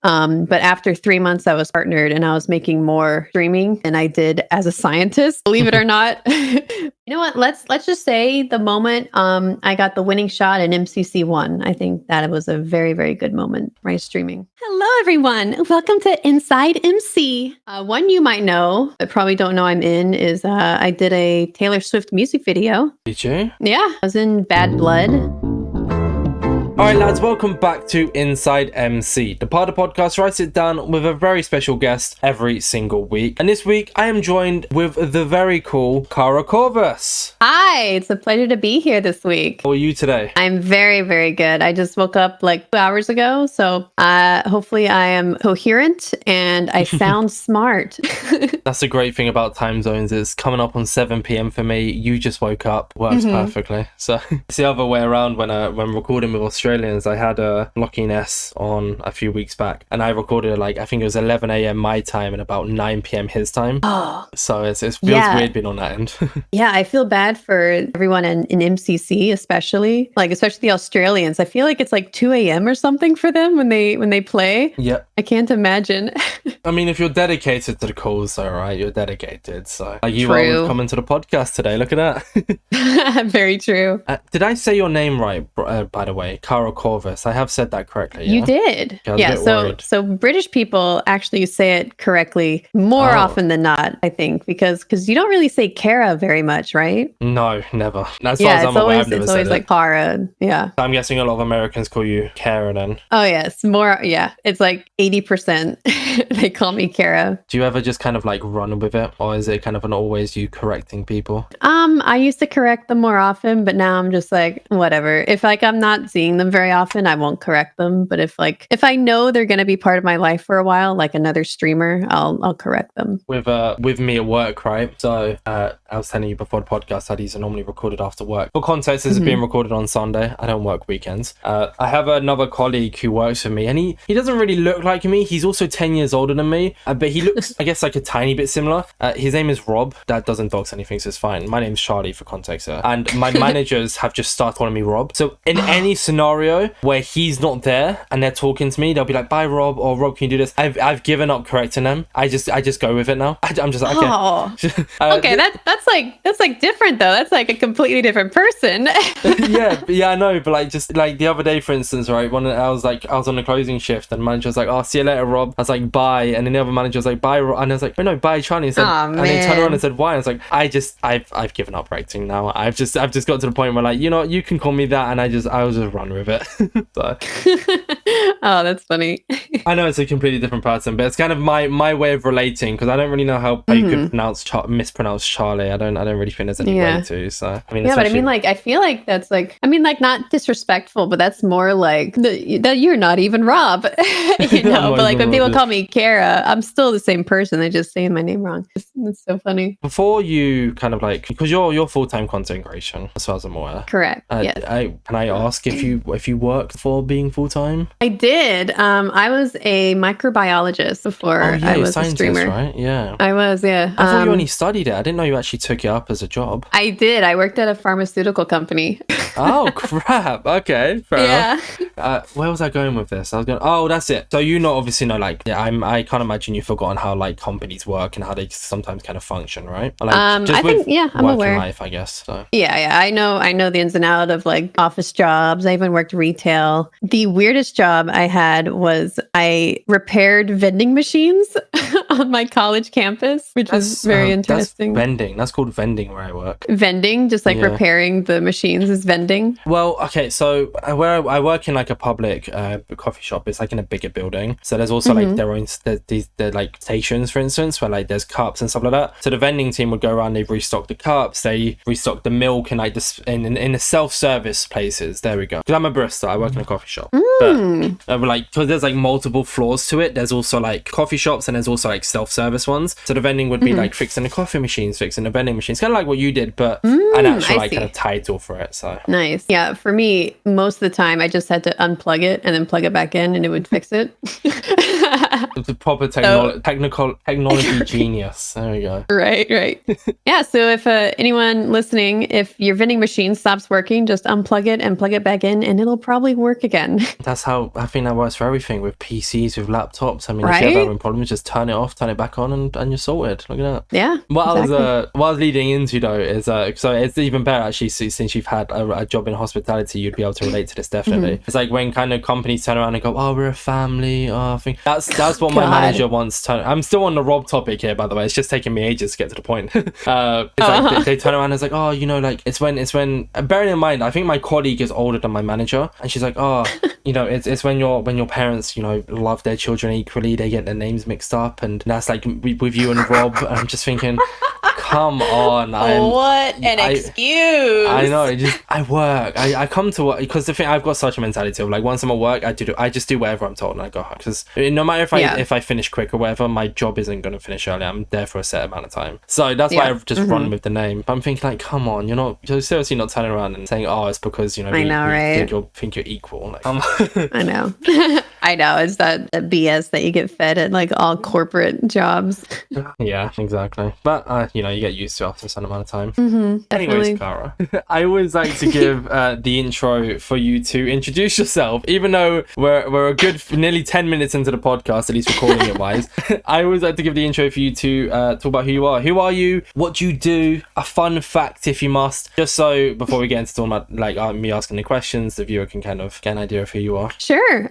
But after 3 months, I was partnered and I was making more streaming than I did as a scientist, believe it or not. You know what? Let's just say the moment I got the winning shot in MCC1, I think that was a very, very good moment, right? Streaming. Hello, everyone. Welcome to InsideMC. One you might know, but probably don't know I'm in, is I did a Taylor Swift music video. Did you? Yeah, I was in Bad Blood. Alright lads, welcome back to Inside MC, the part of the podcast where I sit down with a very special guest every single week. And this week I am joined with the very cool KaraCorvus. Hi, it's a pleasure to be here this week. How are you today? I'm very, very good. I just woke up like 2 hours ago, so hopefully I am coherent and I sound smart. That's the great thing about time zones. It's coming up on 7 p.m. for me. You just woke up. Works perfectly. So it's the other way around when recording with Australians. I had a Lockie Ness on a few weeks back and I recorded I think it was 11 a.m. my time and about 9 p.m. his time. Oh. So it feels weird being on that end. Yeah, I feel bad for everyone in MCC, especially the Australians. I feel like it's like 2 a.m. or something for them when they play. Yeah. I can't imagine. I mean, if you're dedicated to the calls, though, right? You're dedicated. So you are coming to the podcast today. Look at that. Very true. Did I say your name right, by the way? KaraCorvus. I have said that correctly. Yeah? You did. Yeah. So British people actually say it correctly more often than not, I think, because you don't really say Kara very much, right? No, never. As far as I'm aware, I've never it's said always it. like Kara. Yeah. I'm guessing a lot of Americans call you Kara then. Oh, yes. More. Yeah. It's like 80%. They call me Kara. Do you ever just kind of like run with it? Or is it kind of an always you correcting people? I used to correct them more often, but now I'm just like, whatever. If I'm not seeing them very often, I won't correct them. But if I know they're going to be part of my life for a while, like another streamer, I'll correct them. With me at work, right? So I was telling you before the podcast that these are normally recorded after work. For context, this is being recorded on Sunday. I don't work weekends. I have another colleague who works for me and he doesn't really look like me. He's also 10 years older than me, but he looks, I guess, like a tiny bit similar. His name is Rob. That doesn't dox anything, so it's fine. My name's Charlie for context here. And my managers have just started calling me Rob. So in any scenario where he's not there and they're talking to me, they'll be like, bye Rob, or Rob, can you do this? I've given up correcting them. I just go with it now. I'm just like, okay. Oh. Okay, that's like different though. That's like a completely different person. yeah, I know, but just the other day, for instance, right, I was on the closing shift and the manager was like, oh, see you later, Rob. I was like, bye, and then the other manager was like, bye, Rob. And I was like, oh no, bye, Charlie. And, and then turned around and said, why? And I was like, I've given up correcting now. I've just got to the point where you can call me that, and I'll just run with it. So. Oh, that's funny. I know it's a completely different person, but it's kind of my way of relating because I don't really know how you could mispronounce Charlie. I don't really think there's any way to. So I mean, but I mean, I feel like that's not disrespectful, but that's more like that you're not even Rob, But when people call me Kara, I'm still the same person. They're just saying my name wrong. It's so funny. Before you kind of because you're full-time content creation, as far as I'm aware. Correct. Yes. Can I ask if you worked for being full-time? I did. I was a microbiologist before I was a streamer. Right? Yeah. I was, yeah. I thought you only studied it. I didn't know you actually took it up as a job. I did. I worked at a pharmaceutical company. Oh, crap. Okay. Fair enough. Where was I going with this? That's it. So obviously know, I can't imagine you've forgotten how companies work and how they sometimes kind of function, right? I think, I'm aware. Life, I guess. So. Yeah. I know the ins and outs of office jobs. I even worked retail. The weirdest job I had was I repaired vending machines on my college campus, which was very interesting. That's vending. That's called vending where I work. Vending, just repairing the machines is vending. Well, okay. So where I work in a public coffee shop, it's in a bigger building. So there's also their own they're stations, for instance, where there's cups and stuff like that. So the vending team would go around, they restock the cups, they restock the milk, and in the self-service places. There we go. Because I'm a barista, I work in a coffee shop. But because there's multiple floors to it. There's also coffee shops and there's also self-service ones. So the vending would be like fixing the coffee machines, fixing the vending machines, kind of like what you did, but an actual like kind of title for it. So nice. Yeah, for me, most of the time I just had to unplug it and then plug it back in and it would fix it. It's a proper technology genius. There we go. Right. Yeah, so if anyone listening, if your vending machine stops working, just unplug it and plug it back in and it'll probably work again. That's how I think that works for everything with PCs, with laptops. I mean, if you're having problems, just turn it off, turn it back on, and you're sorted. Look at that. Yeah. What I was leading into though is so it's even better actually, since you've had a job in hospitality, you'd be able to relate to this definitely. It's like when kind of companies turn around and go, "Oh, we're a family." Oh, I think that's what my manager wants. I'm still on the Rob topic here, by the way. It's just taking me ages to get to the point. It's like they turn around and it's like, "Oh, you know, like it's when bearing in mind, I think my colleague is older than my manager, and she's like, "Oh, you know, it's when your parents, you know, love their children equally, they get their names mixed up, and that's like with you and Rob." And I'm just thinking, come on. What an excuse. I know. I work. I come to work because the thing, I've got such a mentality of like, once I'm at work, I just do whatever I'm told and I go home. Because no matter if I finish quick or whatever, my job isn't going to finish early. I'm there for a set amount of time. So that's why I've just run with the name. But I'm thinking like, come on, you're seriously not turning around and saying, "Oh, it's because, you know, we think you're equal." Like, I know. I know. It's that BS that you get fed at like all corporate jobs. Yeah, exactly. But you know, you get used to it after a certain amount of time. Definitely. Anyways, Kara, I always like to give the intro for you to introduce yourself, even though we're a good nearly 10 minutes into the podcast, at least recording it wise. I always like to give the intro for you to talk about who you are. Who are you? What do you do? A fun fact, if you must, just so before we get into talking about like me asking the questions, the viewer can kind of get an idea of who you are. Sure.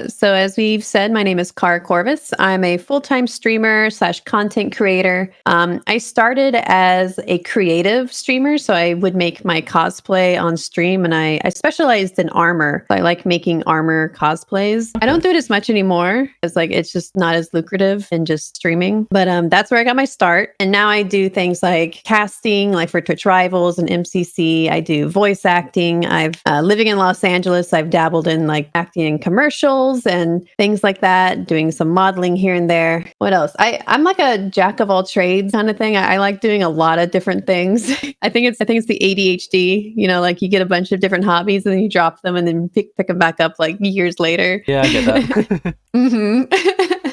So as we've said, my name is KaraCorvus. I'm a full-time streamer / content creator. I started as a creative streamer, so I would make my cosplay on stream, and I specialized in armor. So I like making armor cosplays. I don't do it as much anymore because like it's just not as lucrative than just streaming. But that's where I got my start. And now I do things like casting, like for Twitch Rivals and MCC. I do voice acting. I've living in Los Angeles, I've dabbled in like acting in commercials and things like that, doing some modeling here and there. What else? I'm like a jack of all trades kind of thing. I like doing a lot of different things. I think it's the ADHD, you know, like you get a bunch of different hobbies and then you drop them and then pick them back up like years later. Yeah, I get that.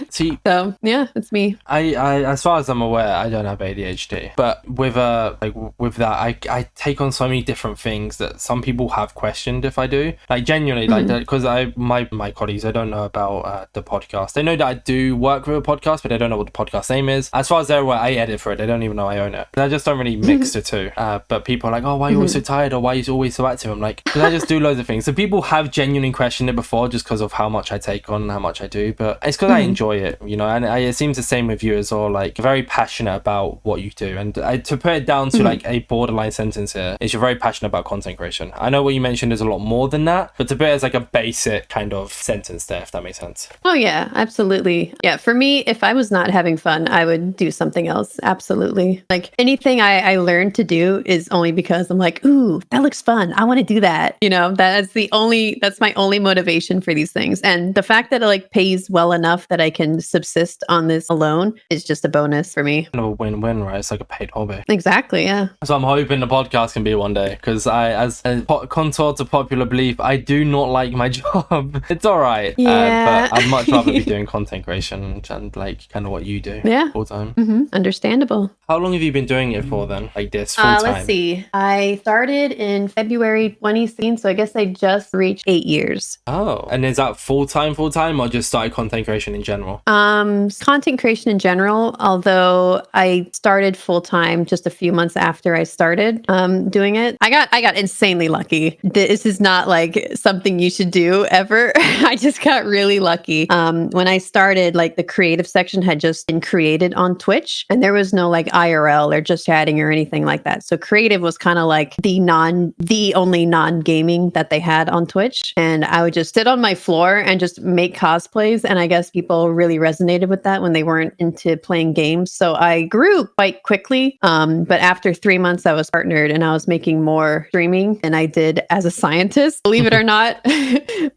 See, so yeah, it's me. I as far as I'm aware, I don't have ADHD, but with that, I take on so many different things that some people have questioned if I do, like genuinely, like that, because my colleagues, they don't know about the podcast. They know that I do work with a podcast, but they don't know what the podcast name is. As far as they're aware, I edit for it. They don't even know I own it. I just don't really mix the two. But people are like, "Oh, why are you always so tired?" or "Why are you always so active?" I'm like, because I just do loads of things. So people have genuinely questioned it before, just because of how much I take on and how much I do. But it's because I enjoy it, you know. And it seems the same with you as well. Like, very passionate about what you do. And to put it down to like a borderline sentence here, is you're very passionate about content creation. I know what you mentioned is a lot more than that, but to put it as like a basic kind of sentence there, if that makes sense. Oh yeah, absolutely. Yeah, for me, if I was not having fun, I would do something else. Absolutely. Like anything I learned to do is only because I'm like, ooh, that looks fun. I want to do that. You know, that's my only motivation for these things. And the fact that it like pays well enough that I can subsist on this alone is just a bonus for me. Kind of a win-win, right? It's like a paid hobby. Exactly, yeah. So I'm hoping the podcast can be one day, because as contrary to popular belief, I do not like my job. It's all right, yeah. But I'd much rather be doing content creation and like kind of what you do full time. Understandable. How long have you been doing it for then, like this full time? Let's see. I started in February 2016, so I guess I just reached 8 years. Oh, and is that full time, or just started content creation in general? Content creation in general, although I started full time just a few months after I started doing it. I got insanely lucky. This is not like something you should do ever. I just got really lucky. When I started, like the creative section had just been created on Twitch, and there was no like IRL or just chatting or anything like that. So creative was kind of like the only non-gaming that they had on Twitch. And I would just sit on my floor and just make cosplays. And I guess people really really resonated with that when they weren't into playing games. So I grew quite quickly. But after 3 months, I was partnered and I was making more streaming than I did as a scientist, believe it or not.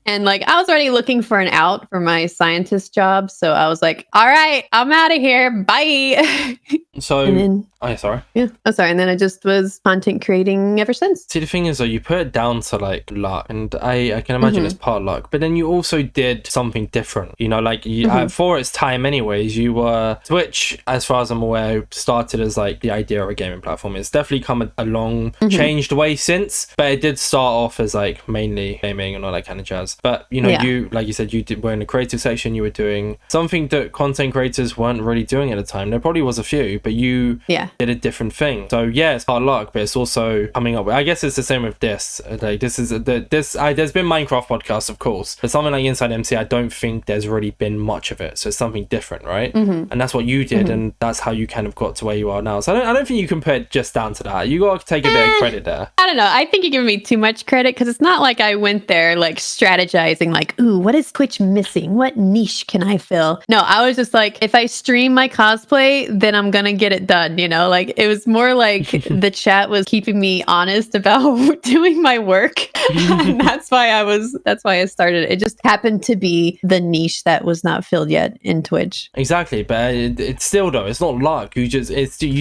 And like I was already looking for an out for my scientist job. So I was like, all right, I'm out of here. Bye. So, and then, oh yeah, sorry. Yeah. Oh, sorry. And then I just was content creating ever since. See, the thing is, though, you put it down to like luck, and I can imagine it's part luck. But then you also did something different. You know, like for its time, anyways, you were Twitch, as far as I'm aware, started as like the idea of a gaming platform. It's definitely come a long, changed way since, but it did start off as like mainly gaming and all that kind of jazz. But you know, you like you said, were in the creative section. You were doing something that content creators weren't really doing at the time. There probably was a few, but you did a different thing. So yeah, it's hard luck, but it's also coming up with, I guess it's the same with this. Like there's been Minecraft podcasts, of course, but something like InsideMC, I don't think there's really been much of it. So it's something different, right? And that's what you did, and that's how you kind of got to where you are now. So I don't think you can put it just down to that. You got to take a bit of credit there. I don't know. I think you're giving me too much credit because it's not like I went there like strategizing, like, ooh, what is Twitch missing? What niche can I fill? No, I was just like, if I stream my cosplay, then I'm gonna get it done. You know, like it was more like the chat was keeping me honest about doing my work. And that's why I started. It just happened to be the niche that was not filled yet in Twitch. Exactly, but it's still though, it's not luck. You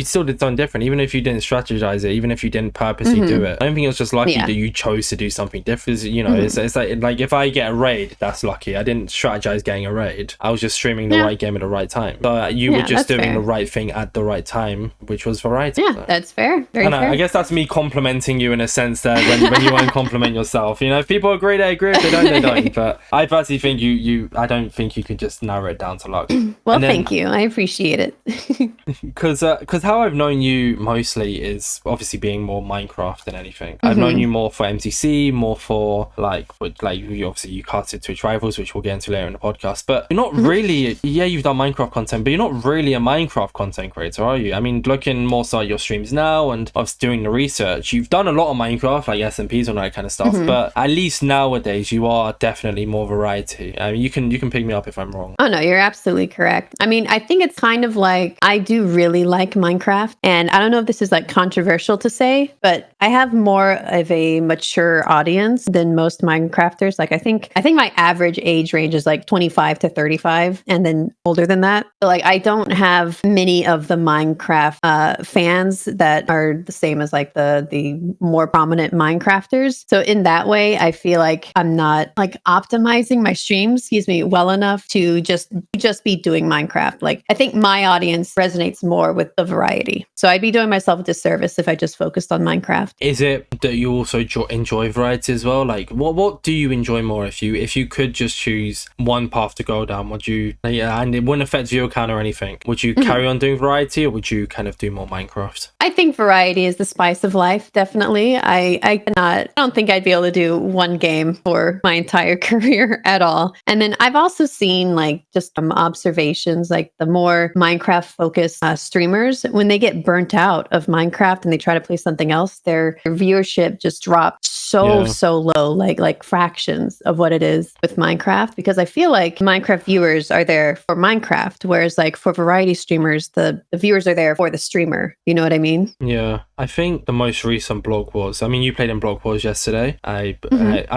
still did something different, even if you didn't strategize it, even if you didn't purposely do it. I don't think it was just lucky that you chose to do something different. You know, it's like if I get a raid, that's lucky. I didn't strategize getting a raid. I was just streaming the right game at the right time. So you were just doing the right thing at the right time, which was variety. Yeah, that's fair. Very fair. I guess that's me complimenting you in a sense there when you won't compliment yourself. You know, if people agree, they agree. If they don't, they don't. But I personally think I don't think you could just narrow it down to luck. Well, thank you. I appreciate it. Because how I've known you mostly is obviously being more Minecraft than anything. I've known you more for MCC, more for you casted Twitch Rivals, which we'll get into later in the podcast. But you're not really, you've done Minecraft content, but you're not really a Minecraft content creator, are you? I mean, looking more so at your streams now and I was doing the research, you've done a lot of Minecraft, like SMPs and all that kind of stuff. But at least nowadays, you are definitely more variety. I mean, you can pick me up if I'm wrong. Oh no, you're absolutely correct. I mean, I think it's kind of like, I do really like Minecraft, and I don't know if this is like controversial to say, but I have more of a mature audience than most Minecrafters. Like I think my average age range is like 25 to 35 and then older than that. So like I don't have many of the Minecraft fans that are the same as like the more prominent Minecrafters. So in that way, I feel like I'm not like optimizing my streams, well enough to just be doing Minecraft. Like I think my audience resonates more with the variety. So I'd be doing myself a disservice if I just focused on Minecraft. Is it that you also enjoy variety as well? Like what do you enjoy more if you could just choose one path to go down? Would you, and it wouldn't affect viewer count or anything, would you carry on doing variety or would you kind of do more Minecraft? I think variety is the spice of life, definitely. I don't think I'd be able to do one game for my entire career at all. And then I've also seen like just observations, like the more Minecraft focused streamers, when they get burnt out of Minecraft and they try to play something else, their viewership just drops so low, like fractions of what it is with Minecraft, because I feel like Minecraft viewers are there for Minecraft, whereas like for variety streamers, the viewers are there for the streamer. You know what I mean? Yeah, I think the most recent blog wars, I mean, you played in blog wars yesterday. I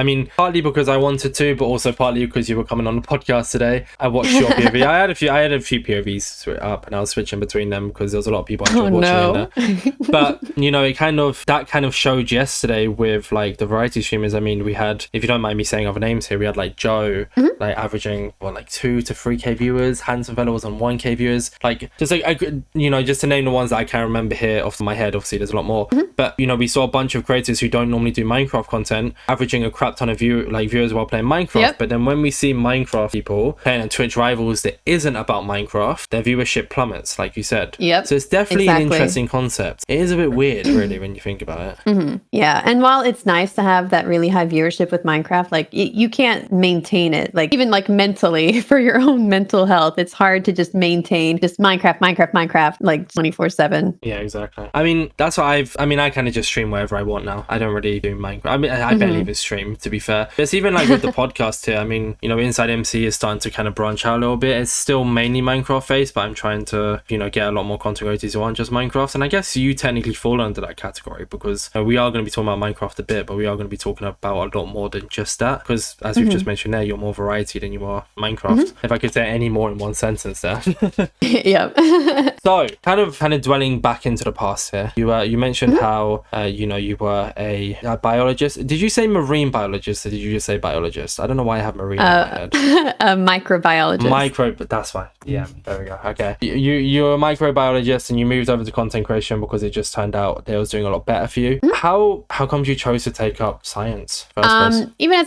mean, partly because I wanted to, but also partly because you were coming on the podcast today. I watched your POV. I had a few POVs up and I was switching between them because there was a lot of people actually watching in there. But you know, that kind of showed yesterday with like the variety streamers. I mean, we had, if you don't mind me saying other names here, we had like Joe, like averaging 2 to 3k viewers. Handsome Fella was on 1k viewers. Like just like just to name the ones that I can't remember here off my head. Obviously, there's a lot more. But you know, we saw a bunch of creators who don't normally do Minecraft content averaging a crap ton of viewers while playing Minecraft. But then when we see Minecraft people playing on Twitch Rivals that isn't about Minecraft, their viewership plummets, like you said. So it's definitely an interesting concept. It is a bit weird, really, when you think about it. Yeah, and while it's nice to have that really high viewership with Minecraft, like you can't maintain it, like even like mentally for your own mental health, it's hard to just maintain just Minecraft like 24/7. Yeah, exactly. I mean, that's what I kind of just stream wherever I want now. I don't really do Minecraft. I mean, I barely even stream, to be fair. But it's even like with the podcast here. I mean, you know, InsideMC is starting to kind of branch out a little bit. It's still mainly Minecraft based, but I'm trying to, get a lot more content creators who aren't just Minecraft. And I guess you technically fall under that category because we are going to be talking about Minecraft a bit, but we are going to be talking about a lot more than just that. Because as we've just mentioned there, you're more variety than you are Minecraft. If I could say any more in one sentence there. Yeah. So kind of dwelling back into the past here. You mentioned how you were a biologist. Did you say marine biologist or did you just say biologist? I don't know why I have marine in my head. A microbiologist. But that's fine. Yeah, there we go. Okay. You're a microbiologist and you moved over to content creation because it just turned out it was doing a lot better for you. How come you chose to take up science first place? Even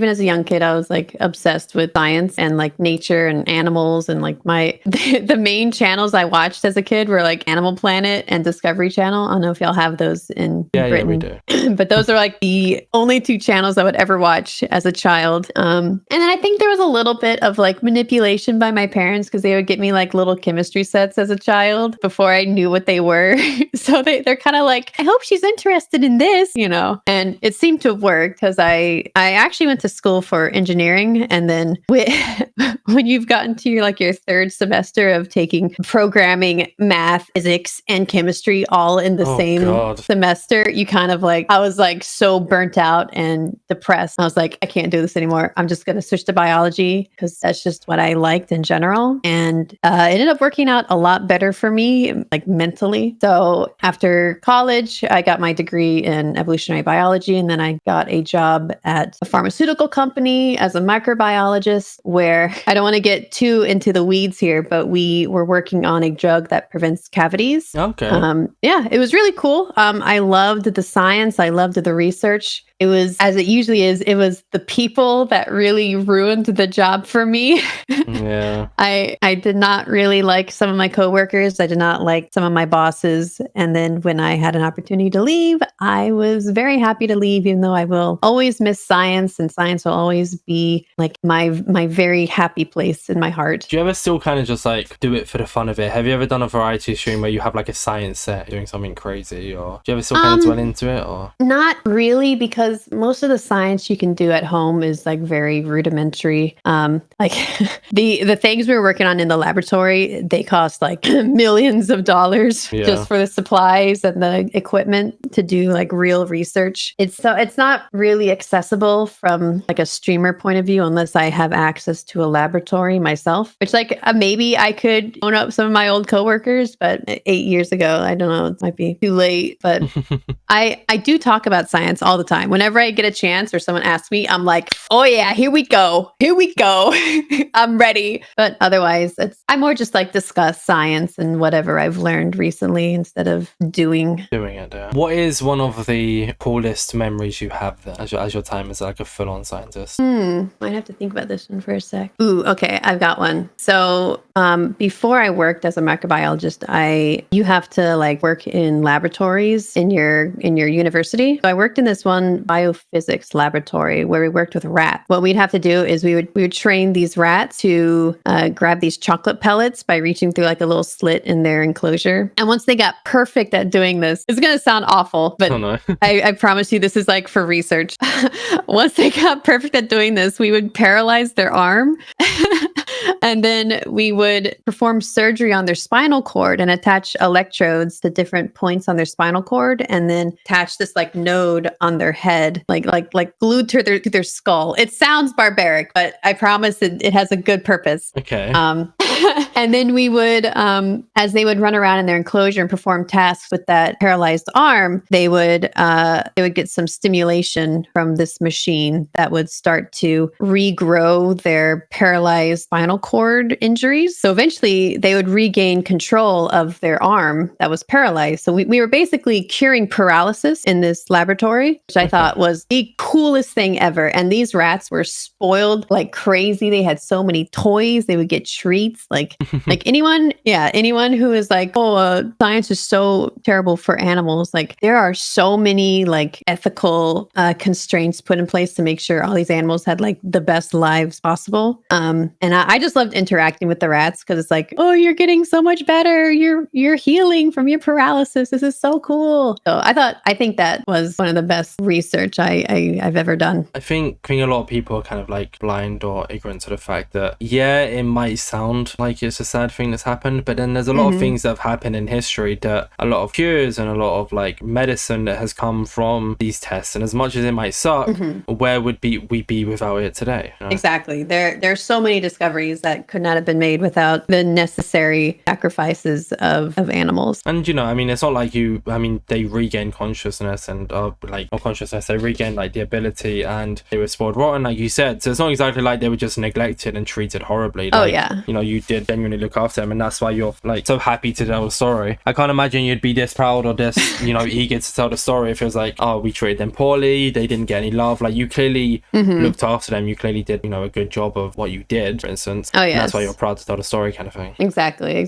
as a young kid, I was like obsessed with science and like nature and animals, and like the main channels I watched as a kid were like Animal Planet and Discovery Channel. I don't know if y'all have those in Britain. Yeah, we do. But those are like the only two channels I would ever watch as a child. And then I think there was a little bit of like manipulation by my parents because they would get me like little chemistry sets as a child before I knew what they were. So they're kind of like, I hope she's interested in this, and it seemed to have worked because I actually went to school for engineering. And then when you've gotten to your third semester of taking programming, math, physics, and chemistry all in the same semester, you kind of like, I was like so burnt out and depressed. I was like, I can't do this anymore. I'm just going to switch to biology because that's just what I liked in general. And it ended up working out a lot better for me, like mentally. So after college, I got my degree in evolutionary biology, and then I got a job at a pharmaceutical company as a microbiologist, where I don't want to get too into the weeds here, but we were working on a drug that prevents cavities. Okay. Yeah, it was really cool. I loved the science. I loved the research. It was, as it usually is, it was the people that really ruined the job for me. Yeah. I did not really like some of my coworkers. I did not like some of my bosses. And then when I had an opportunity to leave, I was very happy to leave, even though I will always miss science, and science will always be like my very happy place in my heart. Do you ever still kind of just like do it for the fun of it? Have you ever done a variety stream where you have like a science set doing something crazy, or do you ever still kind of dwell into it? Or not really, because most of the science you can do at home is like very rudimentary. Like the things we were working on in the laboratory, they cost like millions of dollars just for the supplies and the equipment to do like real research. It's not really accessible from like a streamer point of view unless I have access to a laboratory myself, which like maybe I could own up some of my old coworkers, but 8 years ago, I don't know, it might be too late. But I do talk about science all the time. Whenever I get a chance or someone asks me, I'm like, oh yeah, here we go. I'm ready. But otherwise, I more just like discuss science and whatever I've learned recently instead of doing it. Yeah. What is one of the coolest memories you have then as your time as like a full-on scientist? Might have to think about this one for a sec. Ooh, okay, I've got one. So before I worked as a microbiologist, you have to like work in laboratories in your university. So I worked in this one biophysics laboratory where we worked with rats. What we'd have to do is we would train these rats to grab these chocolate pellets by reaching through like a little slit in their enclosure. And once they got perfect at doing this, it's going to sound awful, but I promise you this is like for research. Once they got perfect at doing this, we would paralyze their arm. And then we would perform surgery on their spinal cord and attach electrodes to different points on their spinal cord, and then attach this like node on their head, like glued to their skull. It sounds barbaric, but I promise it has a good purpose. Okay. And then we would, as they would run around in their enclosure and perform tasks with that paralyzed arm, they would get some stimulation from this machine that would start to regrow their paralyzed spinal cord injuries. So eventually they would regain control of their arm that was paralyzed. So we were basically curing paralysis in this laboratory, which I thought was the coolest thing ever. And these rats were spoiled like crazy. They had so many toys. They would get treats. science. Like anyone who is like, oh, science is so terrible for animals. Like there are so many like ethical constraints put in place to make sure all these animals had like the best lives possible. And I just loved interacting with the rats because it's like, oh, you're getting so much better. You're healing from your paralysis. This is so cool. So I think that was one of the best research I've ever done. I think a lot of people are kind of like blind or ignorant to the fact that, yeah, it might sound like it's a sad thing that's happened, but then there's a lot of things that have happened in history, that a lot of cures and a lot of like medicine that has come from these tests. And as much as it might suck, where would we be without it today? You know? Exactly. There's so many discoveries that could not have been made without the necessary sacrifices of animals. And, you know, I mean, it's not like they regain consciousness and like not consciousness, they regain like the ability and they were spoiled rotten, like you said. So it's not exactly like they were just neglected and treated horribly. Like, you know, you did genuinely look after them, and that's why you're like so happy to tell the story. I can't imagine you'd be this proud or this, you know, eager to tell the story if it was like, oh, we treated them poorly, they didn't get any love. Like you clearly looked after them, you clearly did, you know, a good job of what you did, for instance. Oh, yes. And that's why you're proud to tell the story, kind of thing. Exactly.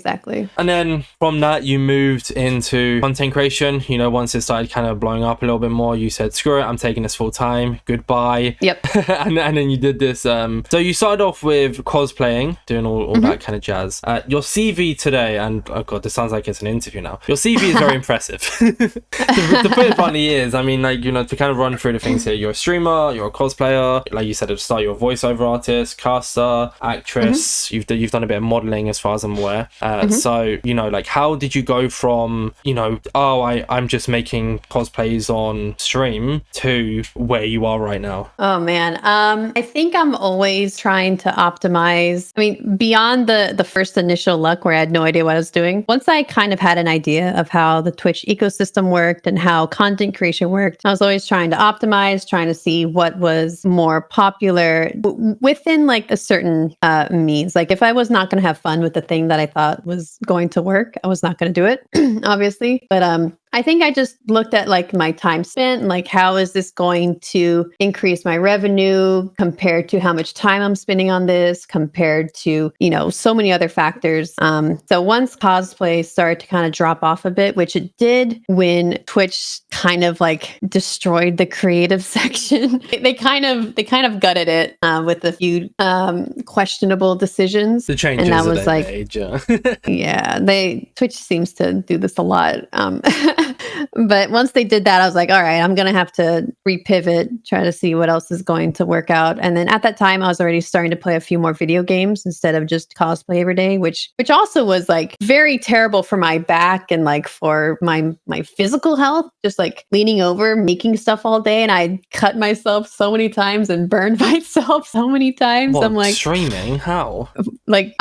And then from that, you moved into content creation. You know, once it started kind of blowing up a little bit more, you said, screw it, I'm taking this full time. Goodbye. Yep. and then you did this. So you started off with cosplaying, doing all that kind of jazz. Your CV today, and oh God, this sounds like it's an interview now. Your CV is very impressive. The funny part is, I mean, like, you know, to kind of run through the things here, you're a streamer, you're a cosplayer, like you said at the start, you're a voiceover artist, caster, actress, you've done a bit of modeling as far as I'm aware. So, you know, like, how did you go from, you know, oh, I'm just making cosplays on stream to where you are right now? Oh man. I think I'm always trying to optimize. I mean, beyond the first initial luck where I had no idea what I was doing, once I kind of had an idea of how the Twitch ecosystem worked and how content creation worked, I was always trying to optimize, trying to see what was more popular within like a certain means. Like if I was not going to have fun with the thing that I thought was going to work, I was not going to do it, obviously. But I think I just looked at like my time spent and like, how is this going to increase my revenue compared to how much time I'm spending on this, compared to, you know, so many other factors. So once cosplay started to kind of drop off a bit, which it did when Twitch kind of like destroyed the creative section, they kind of gutted it with a few questionable decisions. The changes, and that was like, made, yeah, Twitch seems to do this a lot. But once they did that, I was like, all right, I'm going to have to repivot, try to see what else is going to work out. And then at that time, I was already starting to play a few more video games instead of just cosplay every day, which also was like very terrible for my back and like for my physical health, just like leaning over, making stuff all day. And I cut myself so many times and burned myself so many times. What, I'm like, streaming? How? Like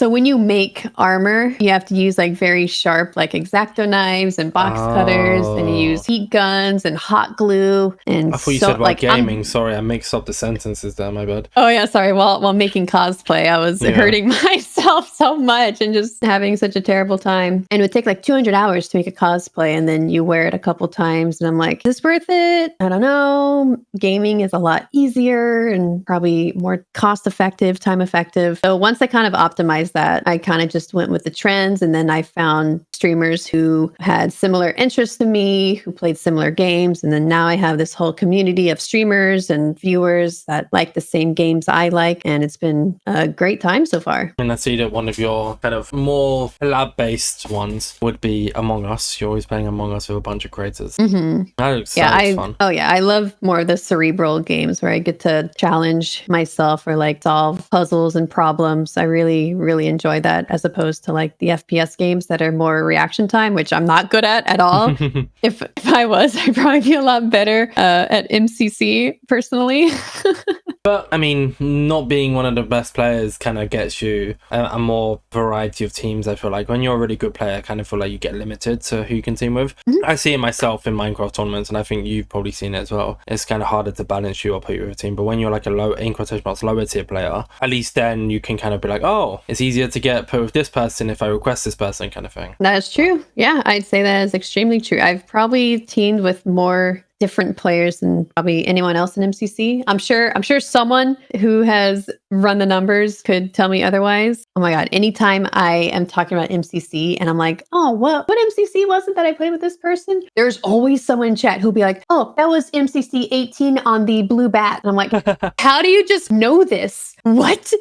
so when you make armor, you have to use like very sharp, like X-Acto knives and box cutters, and you use heat guns and hot glue. And I thought you said about like gaming. Sorry, I mixed up the sentences there. My bad. Oh yeah, sorry. While making cosplay, I was hurting myself so much and just having such a terrible time. And it would take like 200 hours to make a cosplay, and then you wear it a couple times, and I'm like, is this worth it? I don't know. Gaming is a lot easier and probably more cost-effective, time-effective. So once I kind of optimized that, I kind of just went with the trends, and then I found streamers who had similar interests to me, who played similar games, and then now I have this whole community of streamers and viewers that like the same games I like, and it's been a great time so far. And I see that one of your kind of more lab-based ones would be Among Us. You're always playing Among Us with a bunch of creators. That sounds fun. Oh yeah, I love more of the cerebral games where I get to challenge myself or like solve puzzles and problems. I really enjoy that, as opposed to like the FPS games that are more reaction time, which I'm not good at all. If I was, I'd probably be a lot better at MCC personally. But I mean, not being one of the best players kind of gets you a more variety of teams. I feel like when you're a really good player, I kind of feel like you get limited to who you can team with. I see it myself in Minecraft tournaments, and I think you've probably seen it as well. It's kind of harder to balance you or put you with a team. But when you're like a lower tier player, at least then you can kind of be like, oh, it's easier to get put with this person if I request this person, kind of thing. That is true. Yeah, I'd say that is extremely true. I've probably teamed with more different players than probably anyone else in MCC. I'm sure someone who has run the numbers could tell me otherwise. Oh my God. Anytime I am talking about MCC and I'm like, oh, what MCC was it that I played with this person? There's always someone in chat who'll be like, oh, that was MCC 18 on the blue bat. And I'm like, how do you just know this? What?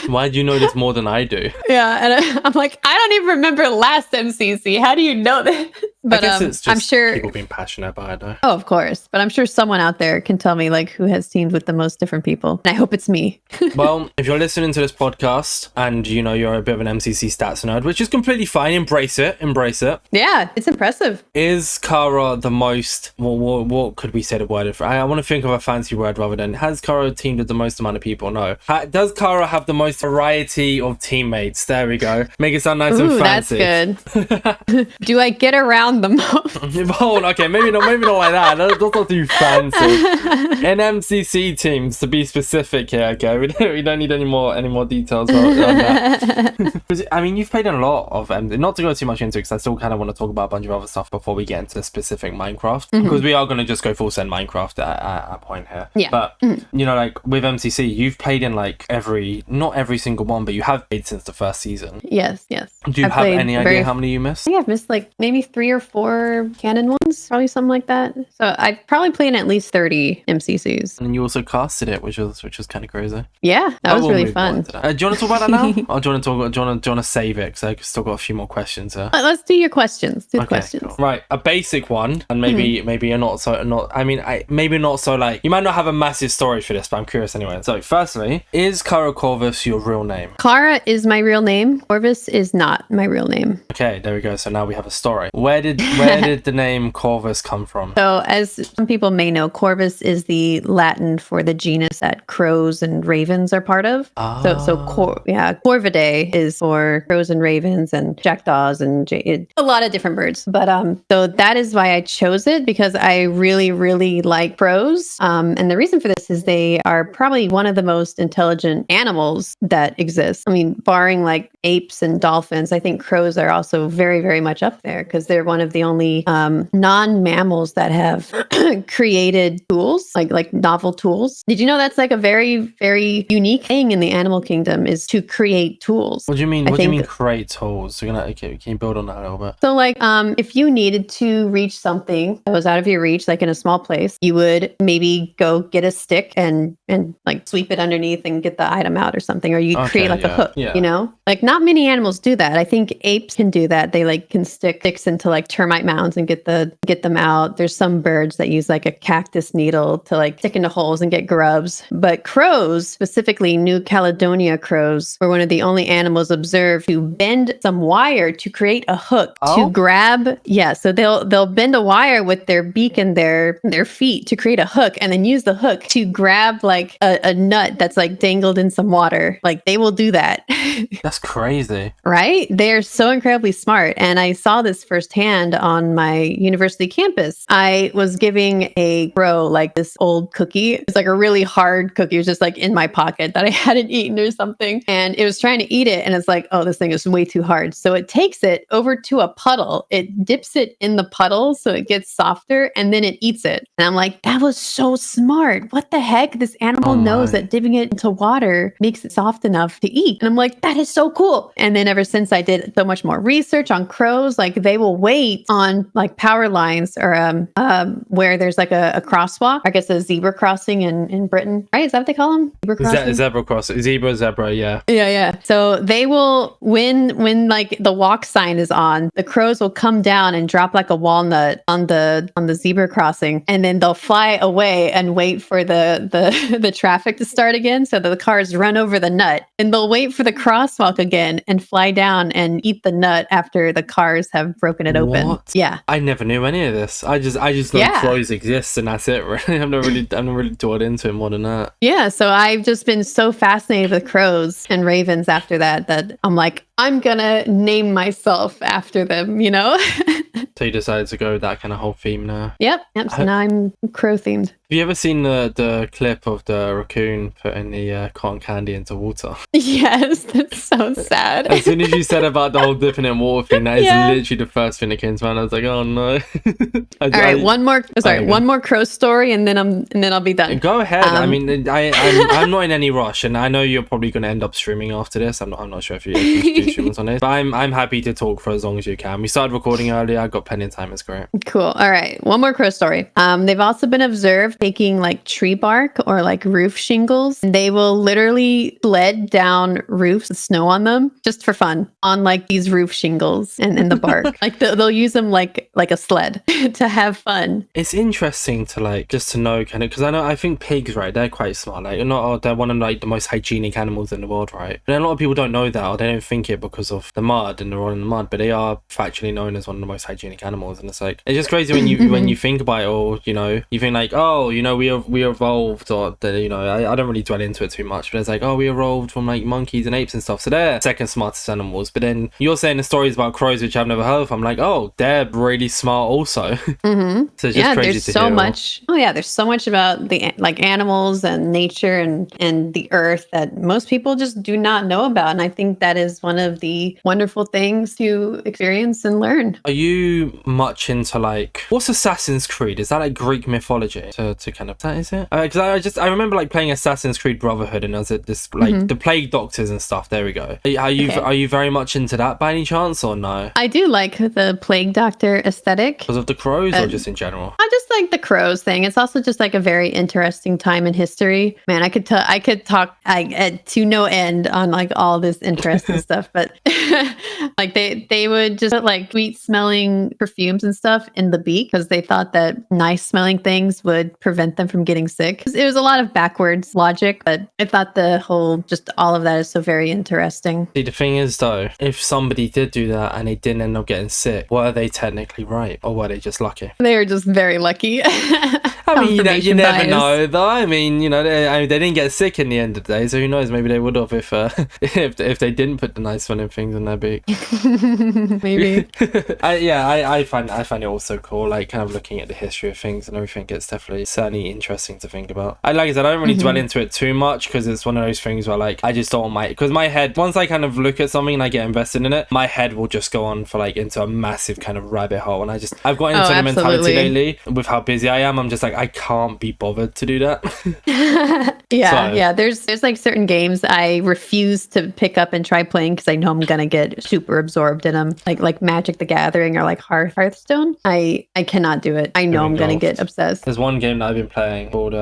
Why do you know this more than I do? Yeah. And I'm like, I don't even remember last MCC. How do you know that? But I guess it's just I'm sure people being passionate about it, though. Oh, of course. But I'm sure someone out there can tell me like who has teamed with the most different people. And I hope it's me. Well, if you're listening to this podcast and you know you're a bit of an MCC stats nerd, which is completely fine, embrace it. Yeah, it's impressive. Is Kara the most, what could we say the word? I want to think of a fancy word rather than, has Kara teamed with the most amount of people? No. Does Kara have the most variety of teammates? There we go. Make it sound nice and fancy. That's good. Do I get around the most? Oh, okay, maybe not like that. That's not too fancy. In MCC teams, to be specific here, okay? We don't need any more details on that. I mean, you've played in a lot of, not to go too much into it, because I still kind of want to talk about a bunch of other stuff before we get into specific Minecraft, because we are going to just go full send Minecraft at a point here. Yeah. But, you know, like with MCC, you've played in like not every single one, but you have played since the first season. Yes. Do you have any idea how many you missed? I think I've missed like maybe 3 or 4 canon ones, probably something like that. So I've probably played in at least 30 MCCs. And you also casted it, which was kind of crazy. Yeah, that was really fun. Do you want to talk about that now? Or do you want to save it? Because I've still got a few more questions here. Let's do your questions. Questions. Cool. Right, a basic one, and maybe you're not so maybe not so like, you might not have a massive story for this, but I'm curious anyway. So firstly, is KaraCorvus your real name? Kara is my real name. Corvus is not my real name. Okay, there we go. So now we have a story. Where did the name Corvus come from? So as some people may know, Corvus is the Latin for the genus that crows and ravens are part of. Corvidae is for crows and ravens and jackdaws and a lot of different birds. But so that is why I chose it, because I really, really like crows. And the reason for this is they are probably one of the most intelligent animals that exist. I mean, barring like apes and dolphins, I think crows are also very, very much up there, because they're one of the only non-mammals that have created tools, like novel tools. Did you know that's like a very, very unique thing in the animal kingdom, is to create tools? What do you mean? What do you mean create tools? So can you build on that a little bit? So like if you needed to reach something that was out of your reach, like in a small place, you would maybe go get a stick and like sweep it underneath and get the item out or something, or you'd create like a hook, you know? Like not many animals do that. I think apes can do that. They like can stick sticks into like termite mounds and get them out. There's some birds that use like a cactus needle to like stick into holes and get grubs. But crows, specifically New Caledonia crows, were one of the only animals observed to bend some wire to create a hook to grab. Yeah, so they'll bend a wire with their beak and their feet to create a hook, and then use the hook to grab like a nut that's like dangled in some water. Like they will do that. That's crazy. Right? They're so incredibly smart. And I saw this firsthand on my university campus. I was giving a crow like this old cookie. It's like a really hard cookie. It was just like in my pocket that I hadn't eaten or something. And it was trying to eat it. And it's like, oh, this thing is way too hard. So it takes it over to a puddle. It dips it in the puddle so it gets softer, and then it eats it. And I'm like, that was so smart. What the heck? This animal knows that dipping it into water makes it soft enough to eat. And I'm like, that is so cool. And then ever since I did so much more research on crows, like they will wait on like power lines or where there's like a crosswalk. I guess a zebra crossing in Britain, right? Is that what they call them? Zebra crossing? Zebra crossing. Zebra, yeah. Yeah. So they will, when like the walk sign is on, the crows will come down and drop like a walnut on the zebra crossing, and then they'll fly away and wait for the traffic to start again, so that the cars run over the nut, and they'll wait for the crosswalk again and fly down and eat the nut after the cars have broken it open. What? Yeah. I never knew any of this. I just know crows exist, and that's it. Really, I'm not really dwelled into it more than that. Yeah. So I've just been so fascinated with crows and ravens after that I'm like, I'm gonna name myself after them, you know? So you decided to go with that kind of whole theme now. Yep. So now I'm crow themed. Have you ever seen the clip of the raccoon putting the cotton candy into water? Yes, that's so sad. As soon as you said about the whole dipping in water thing, that is literally the first thing that came to mind. I was like, oh no. All right, one more crow story, and then I'll be done. Go ahead. I mean, I'm not in any rush, and I know you're probably going to end up streaming after this. I'm not sure if you do streams on this, but I'm happy to talk for as long as you can. We started recording earlier. I got plenty of time. It's great. Cool. All right, one more crow story. They've also been observed taking like tree bark or like roof shingles. They will literally sled down roofs with snow on them just for fun on like these roof shingles and the bark. Like they'll use them like a sled to have fun. It's interesting to like just to know kind of because I think pigs, right? They're quite smart. Like they're one of like the most hygienic animals in the world, right? But a lot of people don't know that or they don't think it because of the mud and they're all in the mud. But they are factually known as one of the most hygienic animals, and it's like it's just crazy when you when you think about it, or you think like, oh, we evolved, or I don't really dwell into it too much, but it's like, oh, we evolved from like monkeys and apes and stuff, so they're second smartest animals. But then you're saying the stories about crows which I've never heard of. I'm like, oh, they're really smart also. So it's just crazy there's to so hear. much. Oh yeah, there's so much about the like animals and nature and the earth that most people just do not know about, and I think that is one of the wonderful things to experience and learn. Are you much into like what's Assassin's Creed? Is that like Greek mythology? To kind of that is it? Because I remember like playing Assassin's Creed Brotherhood, and I was at this like the plague doctors and stuff. There we go. Are you very much into that by any chance or no? I do like the plague doctor aesthetic because of the crows or just in general. I just like the crows thing. It's also just like a very interesting time in history. Man, I could talk to no end on like all this interesting stuff, but like they would just put like sweet smelling perfumes and stuff in the beak because they thought that nice smelling things would prevent them from getting sick. It was a lot of backwards logic, but I thought just all of that is so very interesting. See, the thing is though, if somebody did do that and they didn't end up getting sick, were they technically right or were they just lucky? They were just very lucky. I mean, you never know though. I mean, they didn't get sick in the end of the day, so who knows? Maybe they would have if they didn't put the nice smelling things in their beak. Maybe. I find it also cool, like kind of looking at the history of things and everything. It's definitely certainly interesting to think about. Like I said, I don't really dwell into it too much because it's one of those things where like I just don't because my head, once I kind of look at something and I get invested in it, my head will just go on for like into a massive kind of rabbit hole, and I've got into the mentality lately with how busy I am. I'm just like I can't be bothered to do that. There's like certain games I refuse to pick up and try playing because I know I'm gonna get super absorbed in them, like Magic the Gathering or like Hearthstone. I cannot do it. I know I'm gonna get obsessed. There's one game that I've been playing called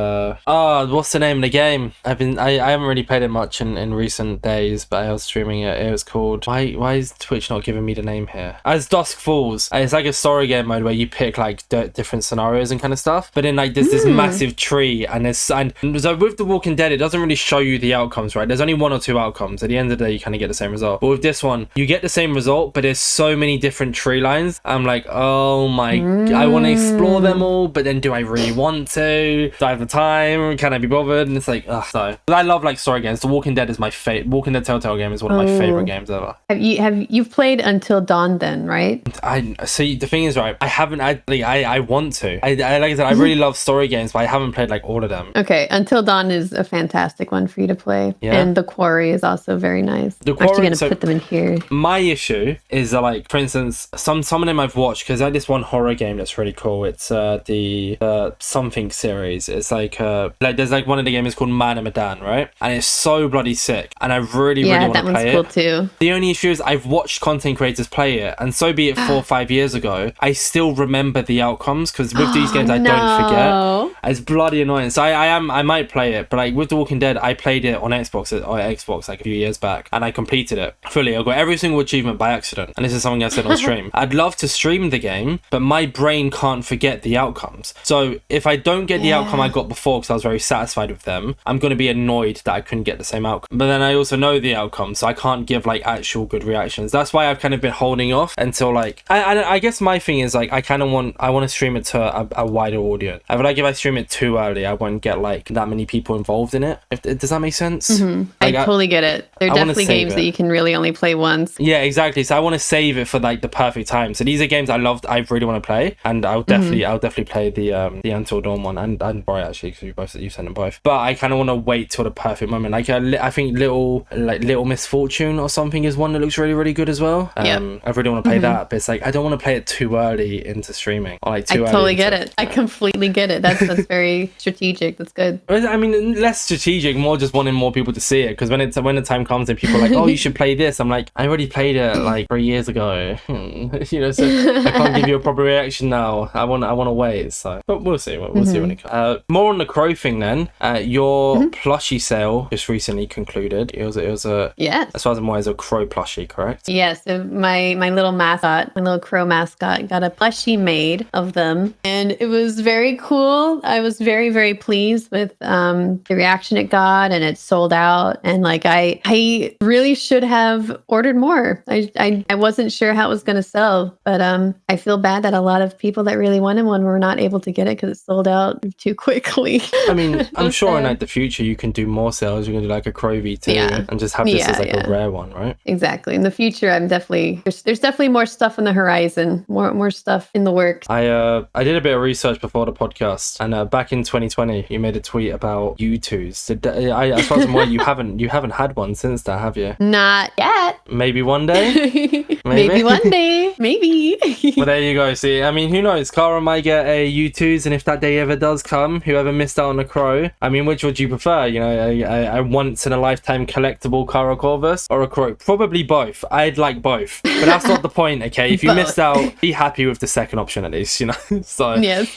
what's the name of the game? I haven't really played it much in recent days, but I was streaming it. It was called why is Twitch not giving me the name here? As Dusk Falls. It's like a story game mode where you pick like different scenarios and kind of stuff, but then like there's this massive tree and so with The Walking Dead it doesn't really show you the outcomes, right? There's only one or two outcomes. At the end of the day you kind of get the same result, but with this one you get the same result, but there's so many different tree lines. I'm like, oh my I want to explore them all, but then do I really want to? Do I have the time? Can I be bothered? And it's like, so I love like story games. The Walking Dead is my favorite. Walking Dead Telltale game is one of my favorite games ever. You've played Until Dawn then, right? I see. The thing is, right, I haven't. I want to. I like I said, I really love story games, but I haven't played like all of them. Okay, Until Dawn is a fantastic one for you to play. Yeah. And The Quarry is also very nice. I'm actually going to put them in here. My issue is that, like, for instance, some of them I've watched because I had this one horror game that's really cool. It's the something series. It's like there's like one of the games called Man of Medan, right? And it's so bloody sick, and I really want to play it. Yeah, that one's cool too. The only issue is I've watched content creators play it, and so be it 4 or 5 years ago, I still remember the outcomes because with these games I don't forget. It's bloody annoying. So I might play it, but like with The Walking Dead, I played it on Xbox like a few years back, and I completed it fully. I got every single achievement by accident, and this is something I said on stream. I'd love to stream the game, but my brain can't forget the outcomes. So if I don't get the outcome I got before because I was very satisfied with them, I'm going to be annoyed that I couldn't get the same outcome. But then I also know the outcome, so I can't give like actual good reactions. That's why I've kind of been holding off until like I guess my thing is like I want to stream it to a wider audience. I feel like if I stream it too early, I won't get like that many people involved in it. Does that make sense? Mm-hmm. Like, I totally get it. They're definitely games that you can really only play once. Yeah, exactly. So I want to save it for like the perfect time. So these are games I really want to play, and I'll definitely play the Until Dawn one and Bright, actually, because you sent them both. But I kind of want to wait till the perfect moment. Like I think Little Misfortune or something is one that looks really, really good as well. I really want to play that, but it's like I don't want to play it too early into streaming, or like too early. I totally get it. I completely get it. That's very strategic. That's good. I mean, less strategic, more just wanting more people to see it, because when the time comes and people are like, oh, you should play this, I'm like, I already played it like 3 years ago. You know, so I can't give you a proper reaction now. I want to wait. So, but we'll see. We'll see when it comes. More on the Crow thing then. Your plushie sale just recently concluded. It was a as far as I'm aware, it's a Crow plushie, correct? Yes. So my little mascot, my little Crow mascot, got a plushie made of them, and it was very cool. I was very, very pleased with the reaction it got, and it sold out. And like I really should have ordered more. I wasn't sure how it was going to sell, but I feel bad that a lot of people that really wanted one were not able to get it because it sold out too quickly. I mean, I'm sure in like the future you can do more sales. You can do like a Crow V2 and just have this as like a rare one, right? Exactly. In the future, I'm definitely there's definitely more stuff on the horizon, more stuff in the works. I did a bit of research before the podcast, and back in 2020, you made a tweet about U2s. As far as I'm aware, you haven't had one since that, have you? Not yet. Maybe one day. Maybe one day. Maybe. Well, there you go. See, I mean, who knows? Kara might get a U2s, and if that day ever does come, whoever missed out on a Crow, I mean, which would you prefer? You know, a once in a lifetime collectible KaraCorvus or a Crow? Probably both. I'd like both, but that's not the point. Okay, if you missed out, be happy with the second option at least. You know. So yes.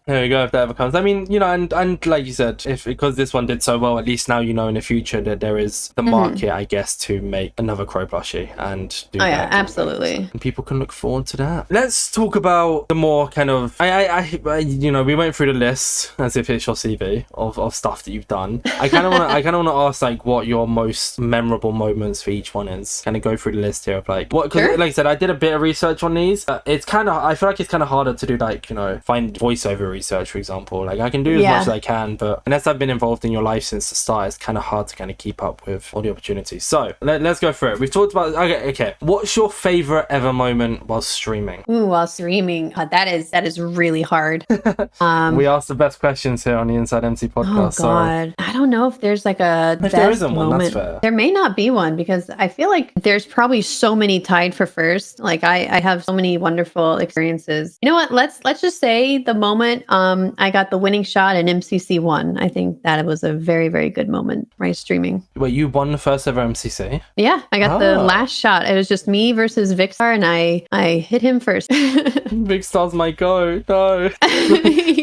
There we go. If that ever comes, I mean, you know, and like you said, because this one did so well, at least now you know in the future that there is the market, I guess, to make another Crow plushie and do that. Yeah, absolutely. And people can look forward to that. Let's talk about the more kind of I you know, we went through the list as if it's your CV of stuff that you've done. I kind of want to ask like what your most memorable moments for each one is. Kind of go through the list here of like what, because like I said, I did a bit of research on these. It's kind of, I feel like it's kind of harder to do, like, you know, find voiceover research, for example. Like I can do as much as I can, but unless I've been involved in your life since the start, it's kind of hard to kind of keep up with all the opportunities. So let's go through it. We've talked about okay. What's your favorite ever moment while streaming? Ooh, while streaming, God, that is really hard. We ask the best questions here on the InsideMC podcast. Oh God, I don't know if there's like a if best there isn't moment. One, that's fair. There may not be one, because I feel like there's probably so many tied for first. Like I have so many wonderful experiences. You know what? Let's just say the moment I got the winning shot in MCC1. I think that it was a very, very good moment, right? Streaming. Wait, you won the first ever MCC? Yeah, I got the last shot. It was just me versus Vicstar, and I hit him first. Vicstar's my go. No.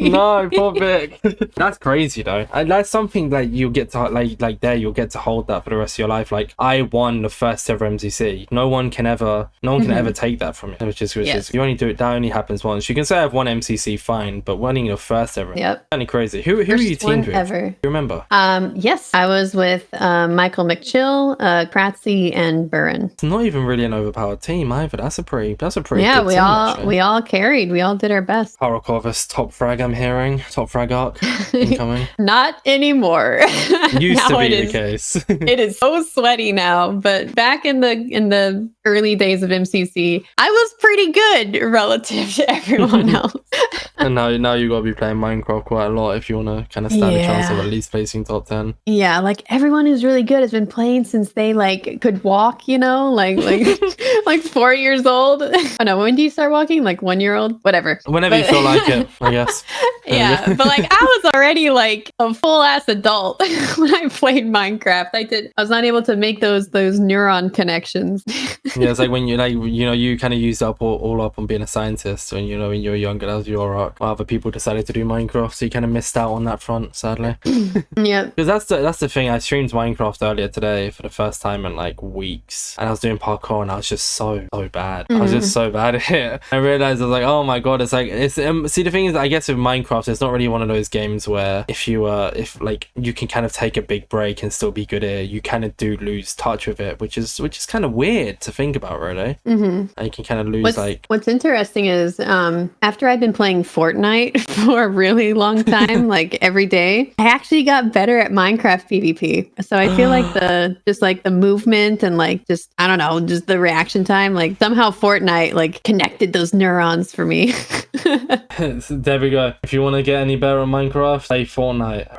No, poor Vic. That's crazy though. And that's something like you'll get to you'll get to hold that for the rest of your life. Like I won the first ever MCC. No one can ever take that from you. Which is you only do it. That only happens once. You can say I've won MCC, fine, but winning your first ever. Yep. Kind of crazy. Who are you teamed with? Ever. You remember? Yes, I was with Michael McChill, Kratzy, and Burin. It's not even really an overpowered team either. That's a pretty good team, we all carried. We all did our best. KaraCorvus, top frag, I'm hearing. Top frag arc incoming. Not anymore. Used to be the case. It is so sweaty now, but back in the early days of MCC, I was pretty good relative to everyone else. And now you gotta be playing Minecraft quite a lot if you want to kind of stand a chance of at least placing top 10. Yeah, like everyone who's really good has been playing since they like could walk, you know, like 4 years old. Oh no, when do you start walking? Like 1 year old? Whatever. Whenever you feel like it, I guess. Yeah, but like I was already like a full ass adult when I played Minecraft. I was not able to make those neuron connections. Yeah, it's like when you kind of used up all up on being a scientist when you were younger. That was your arc. While other people decided to do Minecraft, so you kind of missed out on that front, sadly. Yeah, because that's the thing. I streamed Minecraft earlier today for the first time in like weeks, and I was doing parkour, and I was just so bad. I was just so bad at it. I realized I was like, oh my god, it's like see, the thing is, I guess with Minecraft, it's not really one of those games where if you can kind of take a big break and still be good at it, you kind of do lose touch with it, which is kind of weird to think about, really. You can kind of lose. What's interesting is after I've been playing Fortnite for a really long time, like every day. I actually got better at Minecraft PvP. So I feel like the movement and like just, I don't know, just the reaction time, like somehow Fortnite like connected those neurons for me. There we go. If you want to get any better at Minecraft, play Fortnite.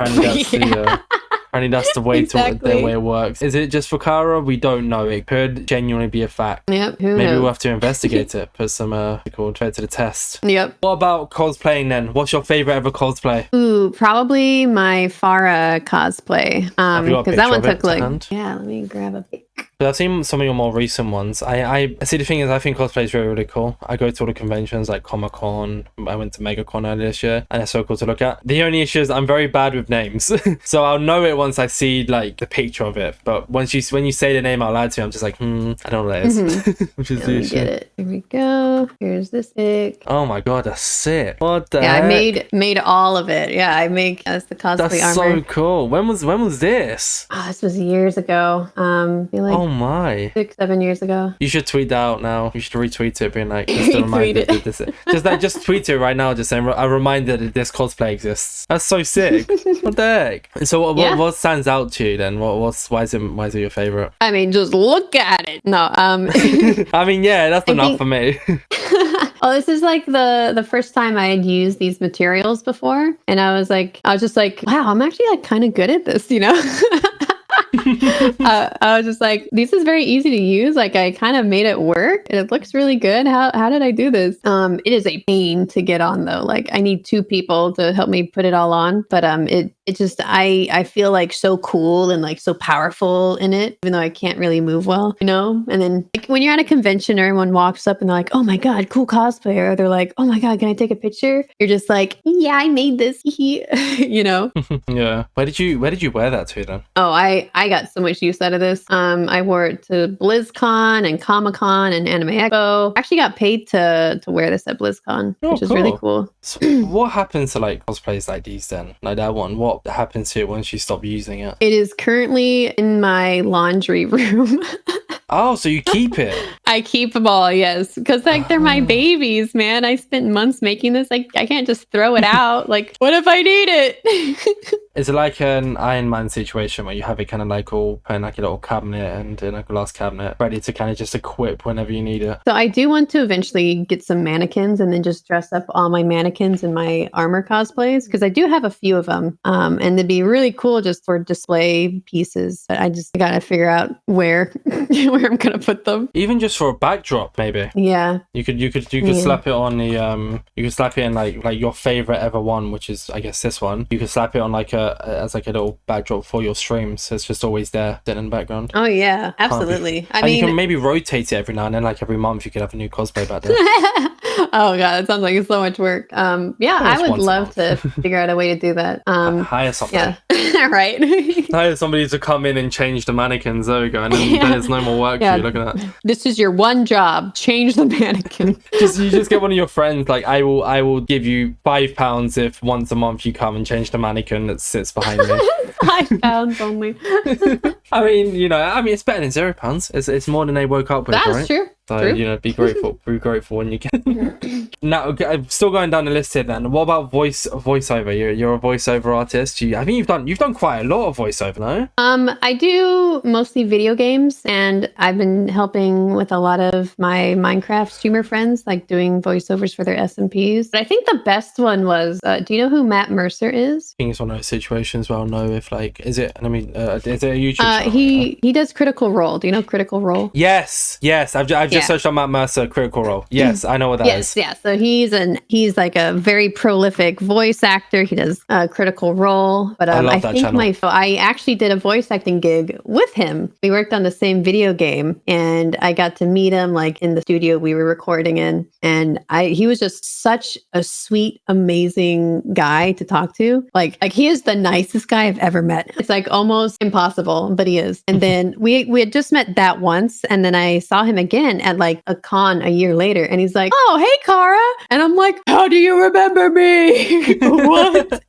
Apparently that's the way Exactly. the way it works. Is it just for Kara? We don't know. It could genuinely be a fact. Yep. Maybe we'll have to investigate it. Put some try it to the test. Yep. What about cosplaying then? What's your favorite ever cosplay? Ooh, probably my Farah cosplay. Because that one took like, yeah, let me grab a pic. But I've seen some of your more recent ones. I see. The thing is, I think cosplay is really, really cool. I go to all the conventions like Comic-Con. I went to MegaCon earlier this year, and it's so cool to look at. The only issue is I'm very bad with names, so I'll know it once I see like the picture of it. But when you say the name out loud to me, I'm just like, I don't know what that is. Which is the issue. Get it. Here we go. Here's this pic. Oh my god, that's sick. What the heck? I made all of it. Yeah, I make as the cosplay that's armor. So cool. When was this? Oh, this was years ago. I feel like oh my. 6-7 years ago. You should tweet that out now. You should retweet it, being like, just a reminder that this. Just tweet it right now, just saying a reminder that this cosplay exists. That's so sick. What the heck? And so what stands out to you then? Why is it your favorite? I mean, just look at it. No, I mean, yeah, that's enough for me. Well, this is like the first time I had used these materials before, and I was just like, wow, I'm actually like kind of good at this, you know. I was just like, this is very easy to use. Like I kind of made it work and it looks really good. How did I do this? It is a pain to get on though. Like I need 2 people to help me put it all on. But it just I feel like so cool and like so powerful in it, even though I can't really move well, you know? And then like when you're at a convention, everyone walks up and they're like, oh my God, cool cosplayer. Or they're like, oh my God, can I take a picture? You're just like, yeah, I made this, you know? Yeah. Where did you wear that to then? Oh, I got so much use out of this. I wore it to BlizzCon and Comic-Con and Anime Expo. I actually got paid to wear this at BlizzCon, which is really cool. So what happens to like cosplays like these then? Like that one, what happens to it once you stop using it? It is currently in my laundry room. Oh, so you keep it? I keep them all, yes. Because like they're my babies, man. I spent months making this. Like I can't just throw it out. Like, what if I need it? Is it like an Iron Man situation where you have it kind of like all put in like a little cabinet and in a glass cabinet ready to kind of just equip whenever you need it? So I do want to eventually get some mannequins and then just dress up all my mannequins in my armor cosplays, because I do have a few of them. And they'd be really cool just for display pieces. But I gotta figure out where I'm gonna put them. Even just for a backdrop, maybe. Yeah. You could slap it on the you could slap it in like your favorite ever one, which is I guess this one. You could slap it on like as like a little backdrop for your streams. So it's just always there in the background. Oh yeah, absolutely. I mean, you can maybe rotate it every now and then, like every month you could have a new cosplay back there. Oh god, that sounds like it's so much work. Yeah, I would love to figure out a way to do that. Hire somebody. Yeah. Right. Hire somebody to come in and change the mannequins. There we go. And then there's no more work for you. Look at that. This is your one job. Change the mannequin. You just get one of your friends. Like I will give you £5 if once a month you come and change the mannequin that sits behind me. £5 only. I mean, it's better than £0. It's more than they woke up with. That's right? true. So, be grateful. Be grateful when you can. Now, I'm still going down the list here then. What about voiceover? You're a voiceover artist. I think you've done quite a lot of voiceover, no? I do mostly video games, and I've been helping with a lot of my Minecraft streamer friends, like doing voiceovers for their SMPs. But I think the best one was, do you know who Matt Mercer is? I think it's one of those situations where I'll know if is it a YouTube channel? He does Critical Role. Do you know Critical Role? Yes. I've just searched on Matt Mercer Critical Role. Yes, I know what that is. Yeah. So he's like a very prolific voice actor. He does Critical Role. But I love that channel. I actually did a voice acting gig with him. We worked on the same video game, and I got to meet him like in the studio we were recording in. And he was just such a sweet, amazing guy to talk to. Like he is the nicest guy I've ever met. It's like almost impossible, but he is. And then we had just met that once, and then I saw him again at like a con a year later, and he's like, "Oh, hey, Kara," and I'm like, "How do you remember me?" What?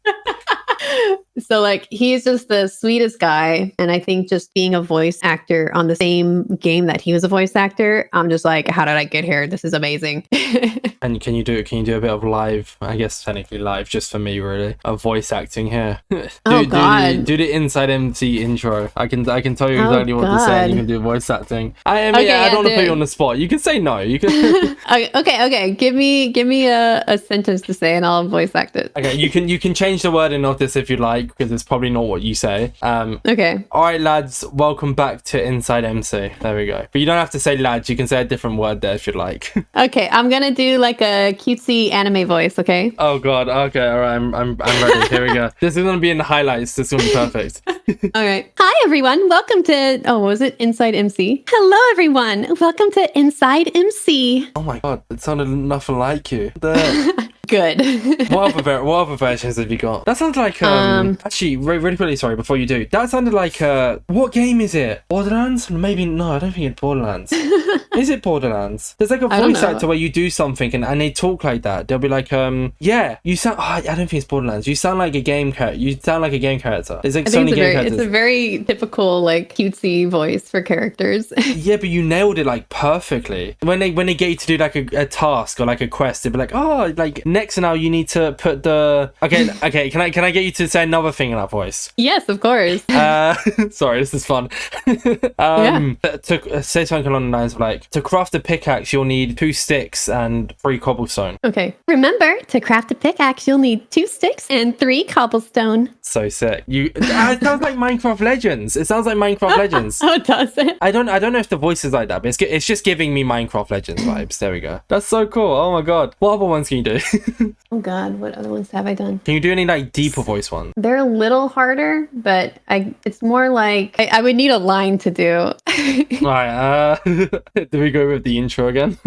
So like he's just the sweetest guy, and I think just being a voice actor on the same game that he was a voice actor, I'm just like, how did I get here? This is amazing. And can you do a bit of live? I guess technically live, just for me, really. Of voice acting here. God. Do the Inside MC intro. I can tell you exactly what to say. And you can do voice acting. I don't want to put you on the spot. You can say no. You can. Okay. Give me a sentence to say, and I'll voice act it. Okay, you can change the wording of this if you like, because it's probably not what you say. Okay. All right, lads. Welcome back to Inside MC. There we go. But you don't have to say lads. You can say a different word there if you'd like. Okay, I'm gonna do like a cutesy anime voice. Okay. Oh God. Okay. All right. I'm ready. Here we go. This is gonna be in the highlights. This is gonna be perfect. All right. Hi everyone. Welcome to what was it? Inside MC. Hello everyone. Welcome to Inside MC. Oh my God. It sounded nothing like you. Good. What other versions have you got? That sounds like actually really quickly, sorry, before you do. That sounded like what game is it? Borderlands? Maybe no, I don't think it's Borderlands. Is it Borderlands? There's like a voice actor where you do something and they talk like that. They'll be like, yeah, you sound I don't think it's Borderlands. You sound like a game character. You sound like a game character. It's like Sony game characters. It's a very typical like cutesy voice for characters. Yeah, but you nailed it like perfectly. When they get you to do like a task or like a quest, they'd be like, oh, like next now you need to put the okay. Can I get you to say another thing in that voice? Yes, of course. Sorry, this is fun. To say something along the lines of like, to craft a pickaxe, you'll need 2 sticks and 3 cobblestone. Okay. Remember, to craft a pickaxe, you'll need 2 sticks and 3 cobblestone. So sick. It sounds like Minecraft Legends. It sounds like Minecraft Legends. Oh, does it? I don't know if the voice is like that, but it's just giving me Minecraft Legends vibes. There we go. That's so cool. Oh my God. What other ones can you do? Oh God, what other ones have I done? Can you do any like deeper voice ones? They're a little harder, but it's more like I would need a line to do. Right. Do we go with the intro again?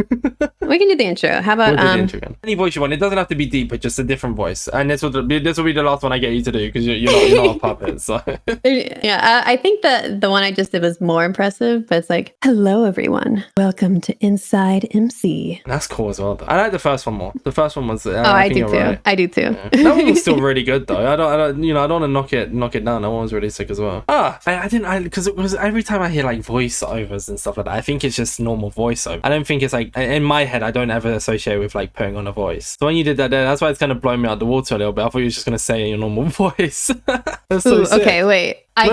We can do the intro. How about the intro again? Any voice you want. It doesn't have to be deep, but just a different voice. And this will be the last one I get you to do, because you're not a puppet. So yeah, I think the one I just did was more impressive, but it's like, hello everyone, welcome to Inside MC. That's cool as well, though. I like the first one more. The first one was. I do too. Right. I do too. Yeah. That one was still really good though. I don't want to knock it down. That one was really sick as well. Because it was every time I hear like voiceovers and stuff like that, I think it's just normal voiceover. I don't think it's like, in my head, I don't ever associate with like putting on a voice. So when you did that there, that's why it's kind of blown me out the water a little bit. I thought you were just gonna say it in your normal voice. That's so sick. Okay, wait. I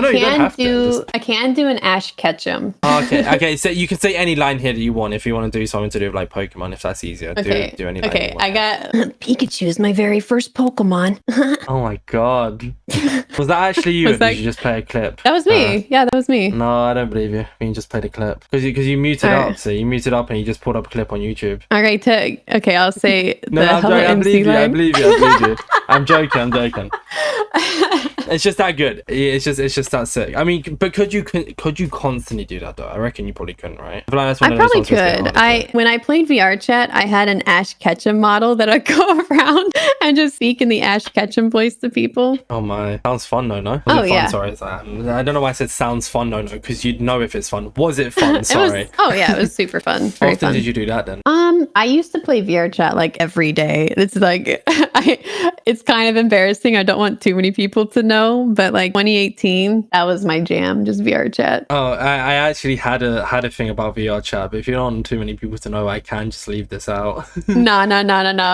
can do an Ash Ketchum. Okay. So you can say any line here that you want if you want to do something to do with like Pokemon, if that's easier. Okay. Do any line. Okay, I got Pikachu is my very first Pokemon. Oh my God. Was that actually you? Or did you just play a clip? That was me. Yeah, that was me. No, I don't believe you. You just played a clip. Because you muted up. So you muted up and you just pulled up a clip on YouTube. All right, okay, I'll say I believe you. I'm joking. It's just that good. It's just that sick. I mean, but could you constantly do that though? I reckon you probably couldn't, right? I probably could. When I played VR chat, I had an Ash Ketchum model that I'd go around and just speak in the Ash Ketchum voice to people. Oh my, sounds fun though, no? Yeah. Sorry, I don't know why I said sounds fun, no, because you'd know if it's fun. Was it fun? Sorry. It was super fun. Very How often fun. did you do that then? I used to play VR chat like every day. It's like it's kind of embarrassing. I don't want too many people to know, but like 2018, that was my jam, just VR chat. Oh, I actually had a thing about VR chat, but if you don't want too many people to know, I can just leave this out. No.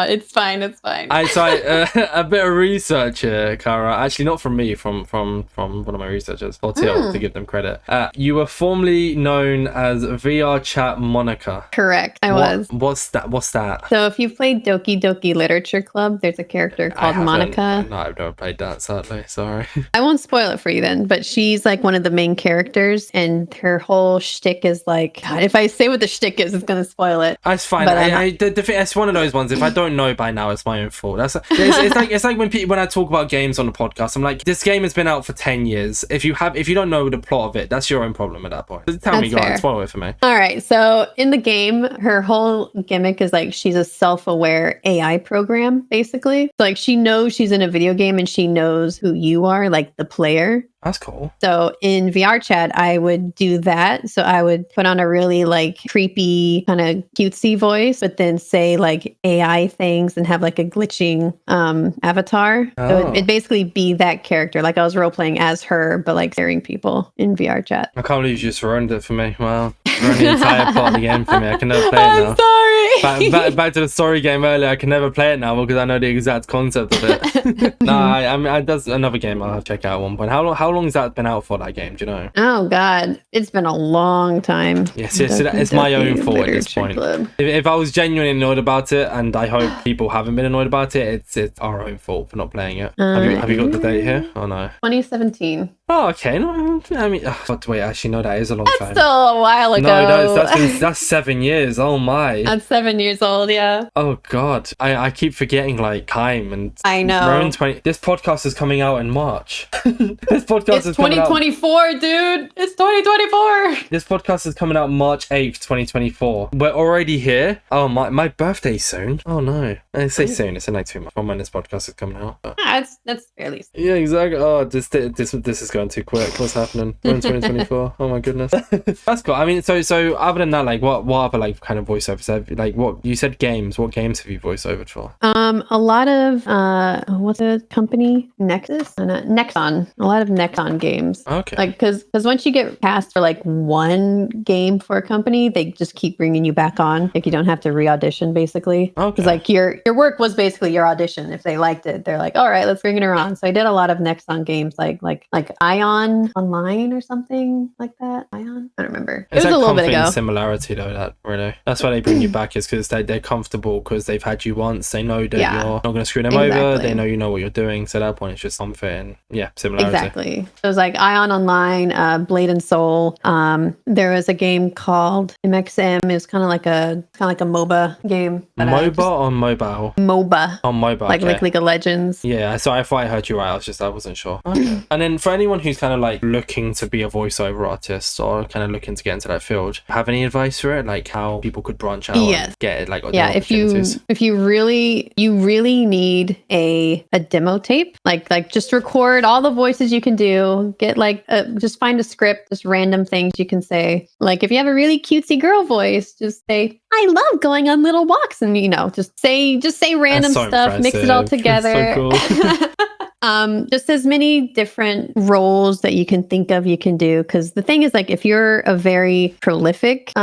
It's fine. A bit of research here, Kara. Actually, not from me, from one of my researchers, or Till, to give them credit. You were formerly known as VR Chat Monica. Correct, I was. What's that? So if you've played Doki Doki Literature Club, there's a character called Monica. No, I've never played that, sadly. Sorry. I won't spoil it for you then, but she's like one of the main characters, and her whole shtick is like, God, if I say what the shtick is, it's going to spoil it. It's fine. It's one of those ones. If I don't know by now, it's my own fault. It's like when I talk about games on the podcast, I'm like, this game has been out for 10 years. If you don't know the plot of it, that's your own problem at that point. Tell me, go on, spoil it for me. All right. So in the game, her whole gimmick is like she's a self-aware AI program, basically. So like she knows she's in a video game and she knows who you are, like the player. That's cool. So in VR chat, I would do that. So I would put on a really like creepy kind of cutesy voice, but then say like AI things and have like a glitching avatar. So it'd basically be that character. Like I was role playing as her, but like scaring people in VR chat. I can't believe you just ruined it for me. Wow. Ruined the entire part of the game for me. I can never play it now. I'm sorry. Back to the story game earlier. I can never play it now because I know the exact concept of it. No, I mean, that's another game I'll have to check out at one point. How long has that been out for, that game? Do you know? Oh God, it's been a long time. Yes, it's my own fault at this point. If I was genuinely annoyed about it, and I hope people haven't been annoyed about it, it's our own fault for not playing it. Have you got the date here? Oh no. 2017. Oh, okay. No, I mean, wait, actually, no, that is a long time. That's still a while ago. No, that's 7 years. Oh my. That's 7 years old, yeah. Oh God, I keep forgetting like time, and I know. We're in 20. This podcast is coming out in March. This podcast is 2024, dude. It's 2024. This podcast is coming out March 8th, 2024. We're already here. Oh my birthday's soon. Oh no, I say soon. It's in like 2 months from when this podcast is coming out. But... that's fairly soon. Yeah, exactly. Oh, this is going too quick. What's happening? We're in 2024. Oh my goodness. That's cool. I mean, so other than that, like what other like kind of voiceovers have, like, what you said games? What games have you voiceovered for? A lot of what's the company? Nexus? Nexon. A lot of Nexon games. Okay. Like because once you get cast for like one game for a company, they just keep bringing you back on. Like you don't have to re-audition basically. Okay. Because like your work was basically your audition. If they liked it, they're like, all right, let's bring her on. So I did a lot of Nexon games, like Ion Online or something like that. Ion? I don't remember. It was a little bit ago. Similarity though, that really. That's why they bring you back, is because they're comfortable, because they've had you once. They know that you're not going to screw them over. They know you know what you're doing. So at that point, it's just something. Yeah, similarity. Exactly. So it was like Ion Online, Blade and Soul. There was a game called MXM. It was kind of like a MOBA game. MOBA or mobile? MOBA. On mobile. Like League of Legends. Yeah. So I thought I heard you right. I wasn't sure. Okay. And then for anyone who's kind of like looking to be a voiceover artist or kind of looking to get into that field, have any advice for it? Like how people could branch out and get it? Like if you really need a demo tape, like just record all the voices you can do. Get like just find a script, just random things you can say. Like if you have a really cutesy girl voice, just say, I love going on little walks, and just say random stuff, mix it all together. That's so cool. Just as many different roles that you can think of, you can do. Because the thing is, like, if you're a very prolific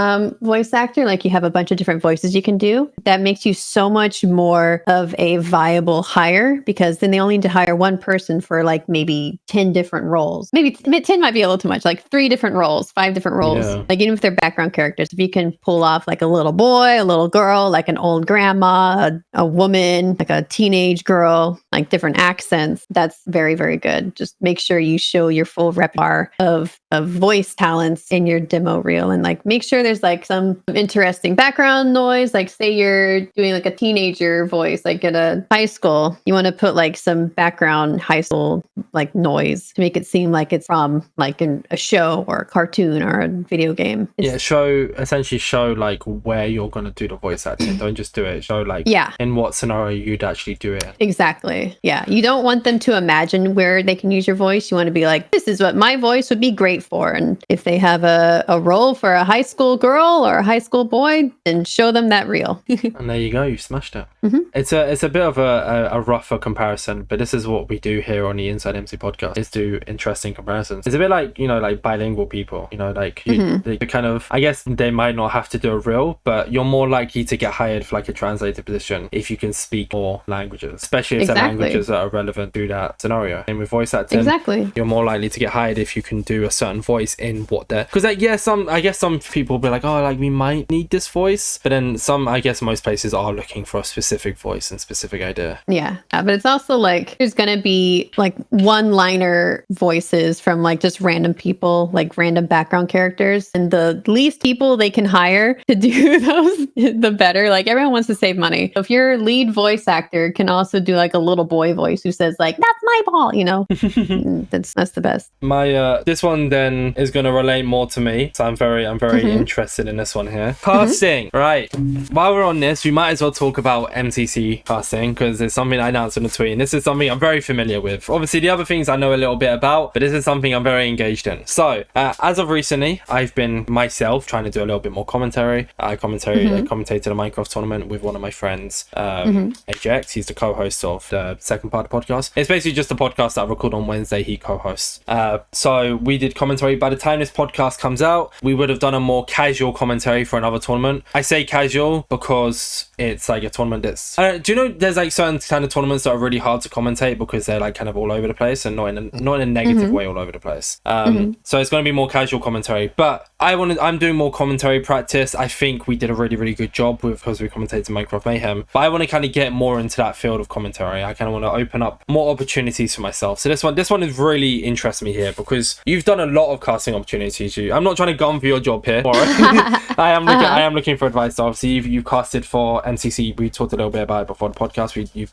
voice actor, like you have a bunch of different voices you can do, that makes you so much more of a viable hire, because then they only need to hire one person for like maybe 10 different roles. Maybe 10 might be a little too much, like 3 different roles, 5 different roles. Yeah. Like even if they're background characters, if you can pull off like a little boy, a little girl, like an old grandma, a woman, like a teenage girl, like different accents, that's very, very good. Just make sure you show your full repertoire of voice talents in your demo reel, and like make sure there's like some interesting background noise. Like say you're doing like a teenager voice, like at a high school, you want to put like some background high school like noise to make it seem like it's from like a show or a cartoon or a video game. Essentially show like where you're going to do the voice acting. Don't just do it. Show like in what scenario you'd actually do it. Exactly. Yeah. You don't want them to imagine where they can use your voice. You want to be like, this is what my voice would be great for. And if they have a role for a high school girl or a high school boy, then show them that reel. And there you go. You smashed it. Mm-hmm. It's a bit of a rougher comparison, but this is what we do here on the InsideMC podcast, is do interesting comparisons. It's a bit like, like bilingual people, like they kind of, I guess they might not have to do a reel, but you're more likely to get hired for like a translator position if you can speak more languages, especially if they're languages that are relevant to that scenario. And with voice acting, you're more likely to get hired if you can do a certain voice in what they're, because like I guess some people will be like, oh, like we might need this voice, but then I guess most places are looking for a specific voice and specific idea. But it's also like there's gonna be like one-liner voices from like just random people, like random background characters, and the least people they can hire to do those, the better. Like everyone wants to save money. So if your lead voice actor can also do like a little boy voice who says like, that's my ball, that's the best. My this one question is going to relate more to me. So I'm very interested in this one here. Casting, right. While we're on this, we might as well talk about MCC casting because it's something I announced in the tweet. And this is something I'm very familiar with. Obviously, the other things I know a little bit about, but this is something I'm very engaged in. So as of recently, I've been myself trying to do a little bit more commentary. I commentated a Minecraft tournament with one of my friends, AJX. He's the co-host of the second part of the podcast. It's basically just a podcast that I record on Wednesday. He co-hosts. So we did commentary. By the time this podcast comes out, we would have done a more casual commentary for another tournament. I say casual because it's like a tournament that's... do you know there's like certain kind of tournaments that are really hard to commentate because they're like kind of all over the place and not in a negative way all over the place. So it's going to be more casual commentary. But I'm doing more commentary practice. I think we did a really, really good job because we commentated Minecraft Mayhem. But I want to kind of get more into that field of commentary. I kind of want to open up more opportunities for myself. So this one is really interests me here because you've done a lot of casting opportunities. I'm not trying to gun for your job here. I am looking for advice. Obviously, you've casted for MCC. We talked a little bit about it before the podcast. You've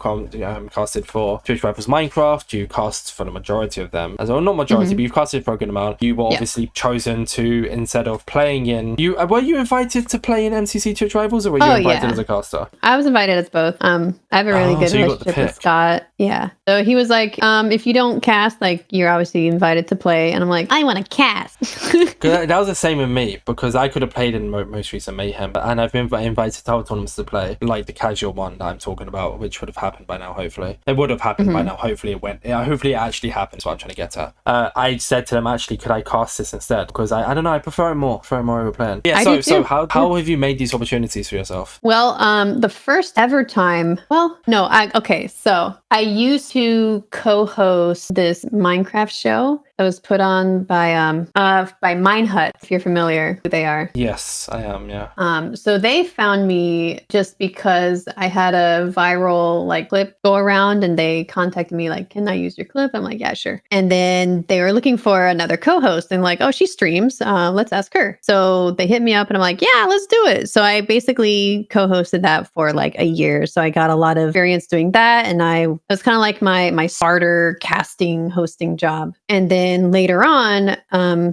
casted for Twitch Rivals Minecraft. You cast for the majority of them. Not majority, but you've casted for a good amount. You were obviously chosen to, instead of playing in... Were you invited to play in MCC Twitch Rivals or were you invited as a caster? I was invited as both. I have a really good relationship with Scott. Yeah. So he was like, if you don't cast, like, you're obviously invited to play. And I'm like, I want to cast. That was the same with me because I could have played in most recent Mayhem, and I've been invited to other tournaments to play, like the casual one that I'm talking about, which would have happened by now, hopefully. It would have happened by now. Hopefully it actually happened. That's what I'm trying to get at. I said to them, actually, could I cast this instead? Because I don't know, I prefer it more over playing. Yeah, so how have you made these opportunities for yourself? Well, the first ever time, so I used to co-host this Minecraft show that was put on by Minehut, if you're familiar who they are. Yes, I am, yeah. So they found me just because I had a viral clip go around and they contacted me like, can I use your clip? I'm like, yeah, sure. And then they were looking for another co-host and like, oh, she streams. Let's ask her. So they hit me up and I'm like, yeah, let's do it. So I basically co-hosted that for like a year. So I got a lot of experience doing that. And it was kind of like my starter casting hosting job. And then later on,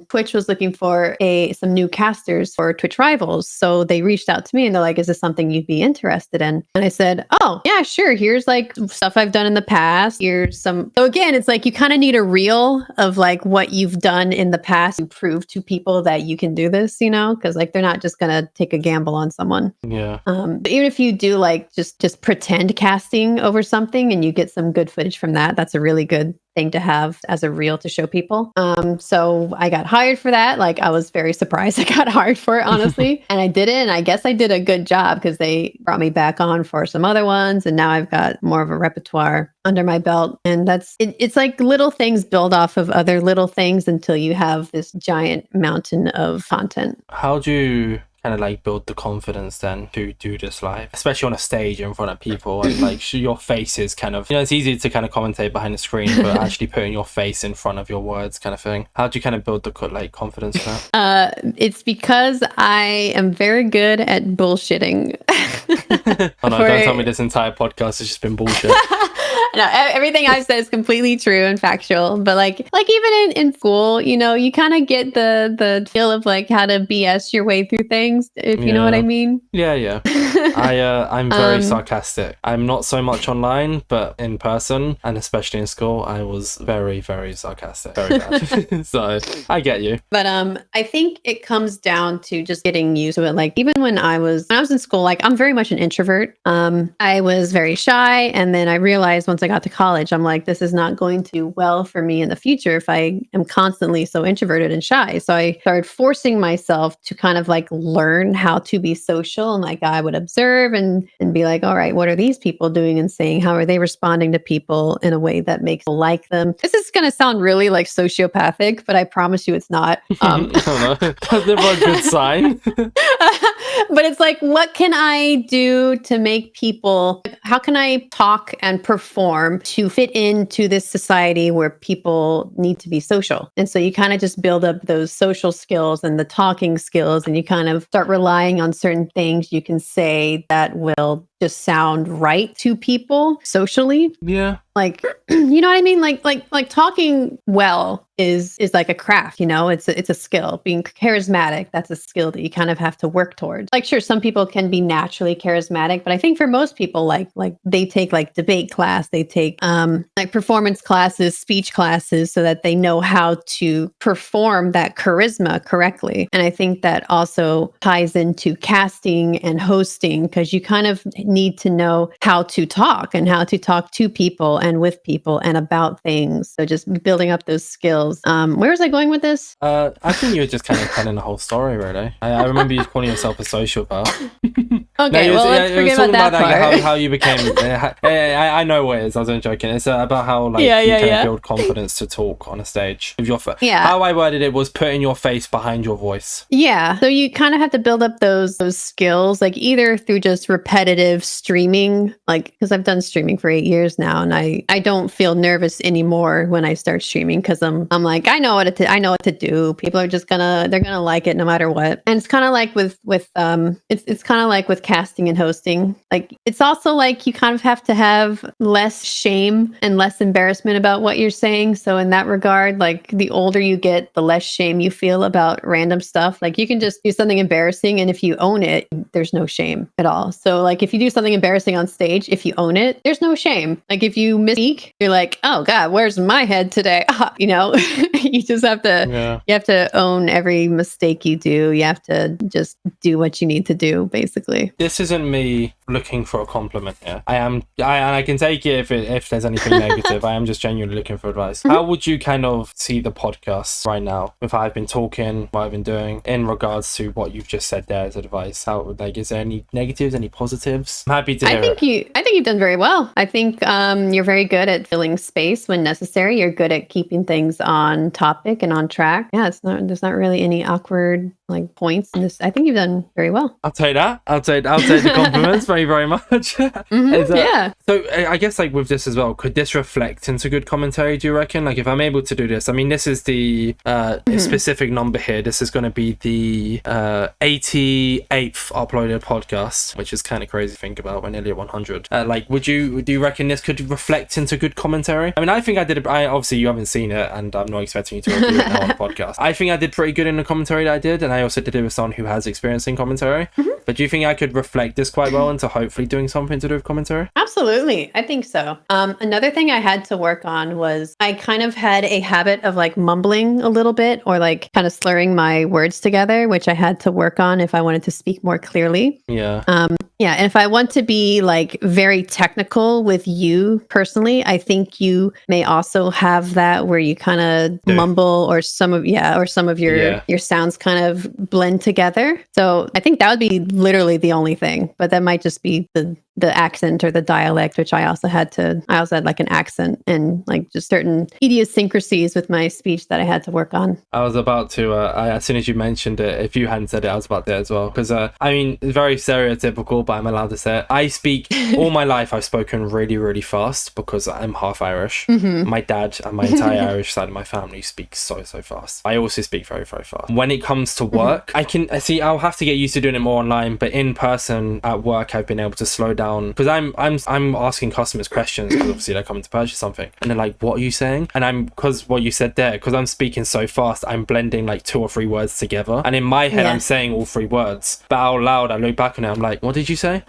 Twitch was looking for some new casters for Twitch Rivals. So they reached out to me and they're like, is this something you'd be interested in? And I said, oh, yeah, sure. Here's like stuff I've done in the past. Here's some. So again, it's like you kind of need a reel of like what you've done in the past to prove to people that you can do this, because like they're not just going to take a gamble on someone. Yeah. But even if you do like just pretend casting over something and you get some good footage from that, that's a really good thing to have as a reel to show people. So I got hired for that. Like I was very surprised I got hired for it, honestly. And I did it. And I guess I did a good job because they brought me back on for some other ones. And now I've got more of a repertoire under my belt. And it's like little things build off of other little things until you have this giant mountain of content. How do you kind of like build the confidence then to do this live, especially on a stage in front of people and like your face is kind of, it's easy to kind of commentate behind the screen, but actually putting your face in front of your words kind of thing. How do you kind of build the confidence for that? It's because I am very good at bullshitting. Oh no, don't tell me this entire podcast has just been bullshit. No, everything I've said is completely true and factual. But like even in school, you kind of get the feel of like how to BS your way through things, if you know what I mean. Yeah. I'm very sarcastic. I'm not so much online, but in person and especially in school, I was very, very sarcastic. Very bad. So I get you. But I think it comes down to just getting used to it. Like even when I was in school, like I'm very much an introvert. I was very shy, and then I realized once I got to college, I'm like, this is not going to do well for me in the future if I am constantly so introverted and shy. So I started forcing myself to kind of like learn how to be social, and like I would observe and be like, all right, what are these people doing and saying? How are they responding to people in a way that makes people like them? This is going to sound really like sociopathic, but I promise you it's not. I don't know. That's never a good sign. But it's like, what can I do to make people, how can I talk and perform to fit into this society where people need to be social? And so you kind of just build up those social skills and the talking skills, and you kind of start relying on certain things you can say that will just sound right to people socially. Yeah. like, you know what I mean? Like talking well is like a craft, it's a skill. Being charismatic, that's a skill that you kind of have to work towards. Like, sure, some people can be naturally charismatic, but I think for most people, like they take like debate class, they take like performance classes, speech classes, so that they know how to perform that charisma correctly. And I think that also ties into casting and hosting, because you kind of need to know how to talk and how to talk to people and with people and about things. So just building up those skills. Where was I going with this? I think you were just kind of telling the whole story, really. I remember you calling yourself a sociopath. Okay, let's forget about that part. Like, how you became. I know what it is. I wasn't joking. It's about how you kind of build confidence to talk on a stage. With your how I worded it was putting your face behind your voice. Yeah, so you kind of have to build up those skills, like either through just repetitive streaming, like because I've done streaming for 8 years now, and I don't feel nervous anymore when I start streaming because I'm like I know what to do. People are just they're gonna like it no matter what. And it's kind of like with it's kind of like with casting and hosting. Like it's also like you kind of have to have less shame and less embarrassment about what you're saying. So in that regard, like the older you get, the less shame you feel about random stuff. Like you can just do something embarrassing, and if you own it, there's no shame at all. So like if you do something embarrassing on stage, if you own it, there's no shame. Like if you misspeak, you're like, oh God, where's my head today? You just have to you have to own every mistake you do. You have to just do what you need to do, basically. This isn't me looking for a compliment here. And I can take it if there's anything negative. I am just genuinely looking for advice. How would you kind of see the podcast right now, if I've been talking, what I've been doing, in regards to what you've just said there as advice? How, like, is there any negatives, any positives? I'm happy to hear it. I think you've done very well. I think you're very good at filling space when necessary. You're good at keeping things on topic and on track. Yeah, there's not really any awkward like points in this. I think you've done very well. I'll take that. I'll take the compliments very, very much. Yeah. So I guess like with this as well, could this reflect into good commentary, do you reckon? Like if I'm able to do this, I mean, this is the specific number here. This is going to be the 88th uploaded podcast, which is kind of crazy to think about. We're nearly at 100. Do you reckon this could reflect into good commentary? I mean, I think I did. Obviously you haven't seen it, and I'm not expecting you to review it now on the podcast. I think I did pretty good in the commentary that I did, and I also did it with someone who has experience in commentary. But do you think I could reflect this quite well into hopefully doing something to do with commentary? Absolutely. I think so. Another thing I had to work on was I kind of had a habit of like mumbling a little bit or like kind of slurring my words together, which I had to work on if I wanted to speak more clearly. Yeah. And if I want to be like very technical with you personally, I think you may also have that where you kind of mumble or some of your sounds kind of blend together. So I think that would be literally the only thing, but that might just be the accent or the dialect, which I also had like an accent and like just certain idiosyncrasies with my speech that I had to work on. I was about to, as soon as you mentioned it, if you hadn't said it, I was about there as well. Because, I mean, very stereotypical, but I'm allowed to say it. I speak, all my life, I've spoken really, really fast because I'm half Irish. My dad and my entire Irish side of my family speak so fast. I also speak very, very fast. When it comes to work, I'll have to get used to doing it more online, but in person at work, I've been able to slow down because I'm asking customers questions because obviously they're coming to purchase something and they're like, what are you saying? And because what you said there, because I'm speaking so fast, I'm blending like 2 or 3 words together, and in my head I'm saying all 3 words, but out loud I look back on it, I'm like, what did you say?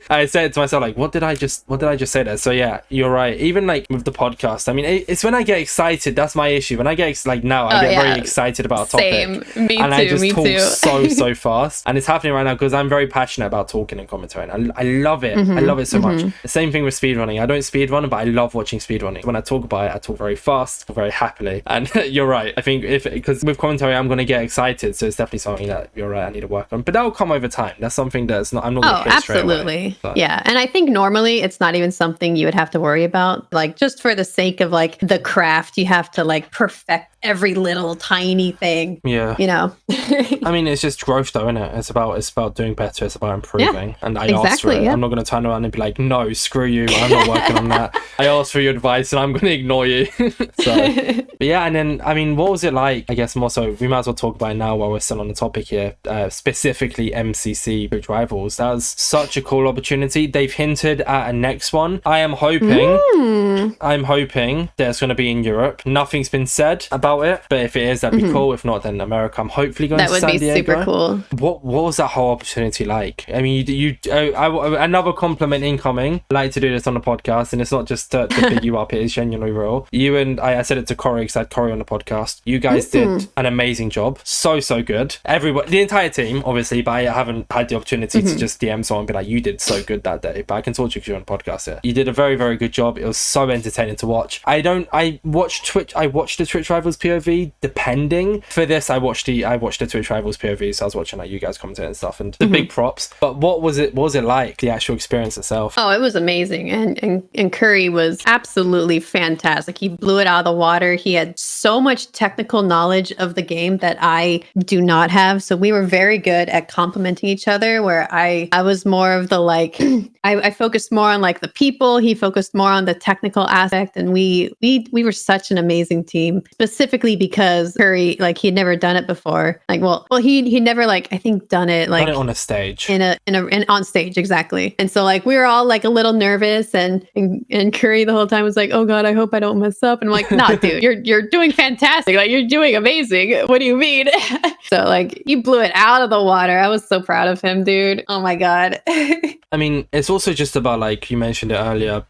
I say it to myself like, what did I just say there? So yeah, you're right. Even like with the podcast, I mean, it's when I get excited, that's my issue. When I get very excited about a topic. Same. Me and too. I just talk so fast, and it's happening right now because I'm very passionate about talking and commentary, and I love it. I love it so much. The same thing with speedrunning. I don't speedrun, but I love watching speedrunning. When I talk about it, I talk very fast, very happily. And you're right. I think because with commentary, I'm going to get excited. So it's definitely something that you're right, I need to work on. But that will come over time. That's something I'm not going to hit straight away. Absolutely. So. Yeah. And I think normally it's not even something you would have to worry about. Like just for the sake of like the craft, you have to like perfect every little tiny thing. Yeah. You know. I mean, it's just growth, though, isn't it? It's about doing better. It's about improving. And I asked for it. Yeah. I'm not going to turn around and be like, no, screw you. I'm not working on that. I asked for your advice, and I'm going to ignore you. But yeah, and then, I mean, what was it like? I guess more so, we might as well talk about it now while we're still on the topic here, specifically MCC Twitch Rivals. That was such a cool opportunity. They've hinted at a next one. I'm hoping there's going to be in Europe. Nothing's been said about it, but if it is, that'd be cool. If not, then America. I'm hopefully going to San Diego. That would be super cool. What was that whole opportunity like? I mean, another compliment incoming. I like to do this on the podcast, and it's not just to pick you up. It is genuinely real. You and I said it to Corey because I had Corey on the podcast. You guys did an amazing job. So good. Everyone, the entire team, obviously, but I haven't had the opportunity to just DM someone and be like, you did so good that day. But I can talk to you because you're on the podcast here. You did a very, very good job. It was so entertaining to watch. I watched the Twitch Rivals POV. Depending for this, I watched the Twitch Rivals POV. So I was watching like you guys commentate and stuff, and the big props. But what was it like, the actual experience itself? Oh, it was amazing. And Curry was absolutely fantastic. He blew it out of the water. He had so much technical knowledge of the game that I do not have. So we were very good at complimenting each other, where I was more of the like I focused more on like the people. He focused more on the technical aspect, and we were such an amazing team, specifically because Curry, like, he had never done it before. Like, well, he never, like, I think done it on a stage on stage. Exactly. And so like we were all like a little nervous, and Curry the whole time was like, oh God, I hope I don't mess up. And I'm like, nah, dude, you're doing fantastic. Like, you're doing amazing. What do you mean? So like, you blew it out of the water. I was so proud of him, dude. Oh my God. I mean, it's also just about, like, you mentioned it earlier,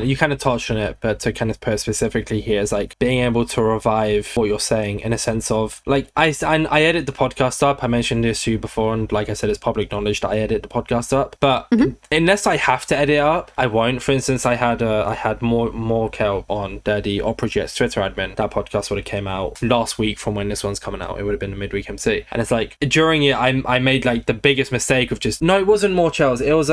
you kind of touched on it, but to kind of put specifically here is like being able to revive what you're saying, in a sense of like, I edit the podcast up. I mentioned this to you before, and like I said, it's public knowledge that I edit the podcast up, but unless I have to edit it up, I won't. For instance, I had more Kel on the Opera Jets Twitter admin. That podcast would have came out last week from when this one's coming out. It would have been the midweek MC, and it's like during it I made like the biggest mistake of just, no, it wasn't more Chels, it was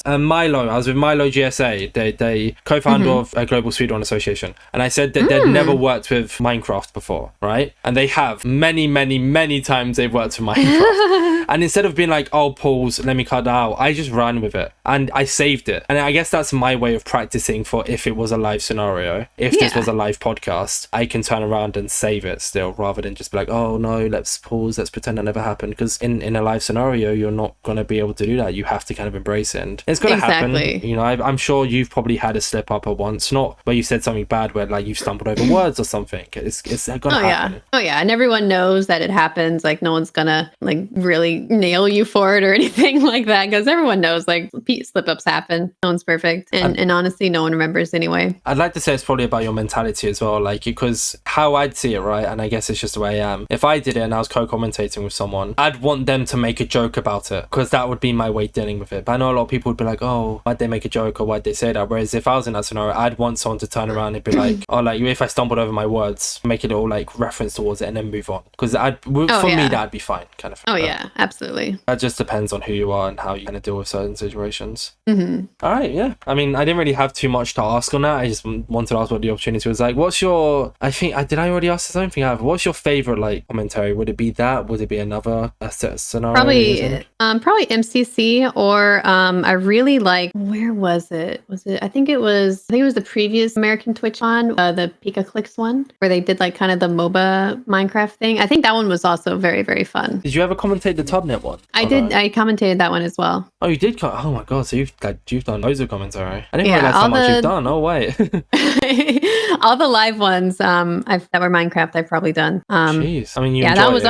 Milo. I was with Milo GSA, they co-founder of Global Speedrun Association, and I said that they'd never worked with Minecraft before, right? And they have many times they've worked with Minecraft. And instead of being like, oh, pause, let me cut that out, I just ran with it and I saved it. And I guess that's my way of practicing for if it was a live scenario. If this was a live podcast, I can turn around and save it still, rather than just be like, oh no, let's pause, let's pretend that never happened. Because in a live scenario, you're not going to be able to do that. You have to kind of embrace it, and it's going to happen. You know, I'm sure you've probably had a slip up at once, not where you said something bad, where like you've stumbled over words or something. It's going to happen. Oh yeah, and everyone knows that it happens. Like, no one's gonna like really nail you for it or anything like that, because everyone knows like slip ups happen. No one's perfect, and honestly, no one remembers anyway. I'd like to say it's probably about your mentality as well, like, because how I'd see it, right, and I guess it's just the way I am. If I did it and I was co-commentating with someone, I'd want them to make a joke about it, because that would be my way of dealing with it. But I know a lot of people would be like, oh, why'd they make a joke, or why'd they say that? Whereas if I was in that scenario, I'd want someone to turn around and be like, oh, like, if I stumbled over my words, make it all like reference towards it and then move on, because me that'd be fine, kind of thing. Yeah, absolutely. That just depends on who you are and how you're going to deal with certain situations. All right, yeah, I mean, I didn't really have too much to ask on that. I just wanted to ask what the opportunity was like. What's your, did I already ask this? I don't think I have. What's your favorite like commentary? Would it be that? Would it be another scenario? Probably MCC, or I really like, where was it? I think it was the previous American Twitch one, the Pika Clicks one, where they did like kind of the MOBA Minecraft thing. I think that one was also very, very fun. Did you ever commentate the Tubnet one? I did. I commentated that one as well. Oh, you did? Oh my God! So you've done loads of commentary. I didn't realize how much you've done. Oh wait. All the live ones that were Minecraft, I've probably done. Jeez. I mean, that was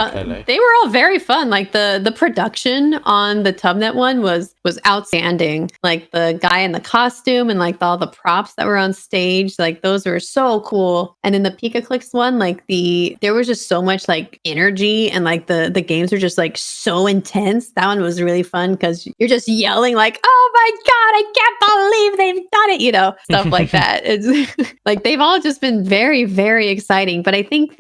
they were all very fun. Like the production on the Tubnet one was outstanding. Like the guy in the costume and like all the props that were on stage, like those were so cool. And then the Pika Clicks one, like there was just so much like energy, and like the games were just like so intense. That one was really fun because you're just yelling like, oh my God, I can't believe they've done it, you know, stuff like that. It's like they've all just been very, very exciting. But I think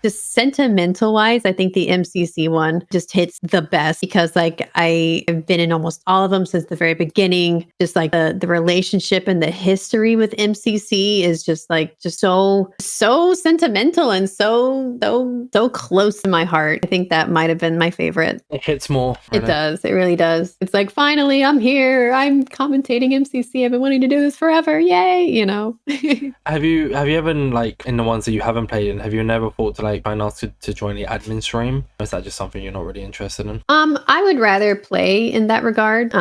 just sentimental wise, I think the MCC one just hits the best, because like I have been in almost all of them since the very beginning. Just like the relationship and the history with MCC is just so sentimental and so close to my heart. I think that might have been my favorite. It hits more. It does. It really does. It's like, finally, I'm here. I'm commentating MCC. I've been wanting to do this forever. Yay! You know. Have you ever, like, in the ones that you haven't played in, have you never thought to like try and ask to join the admin stream? Or is that just something you're not really interested in? I would rather play in that regard.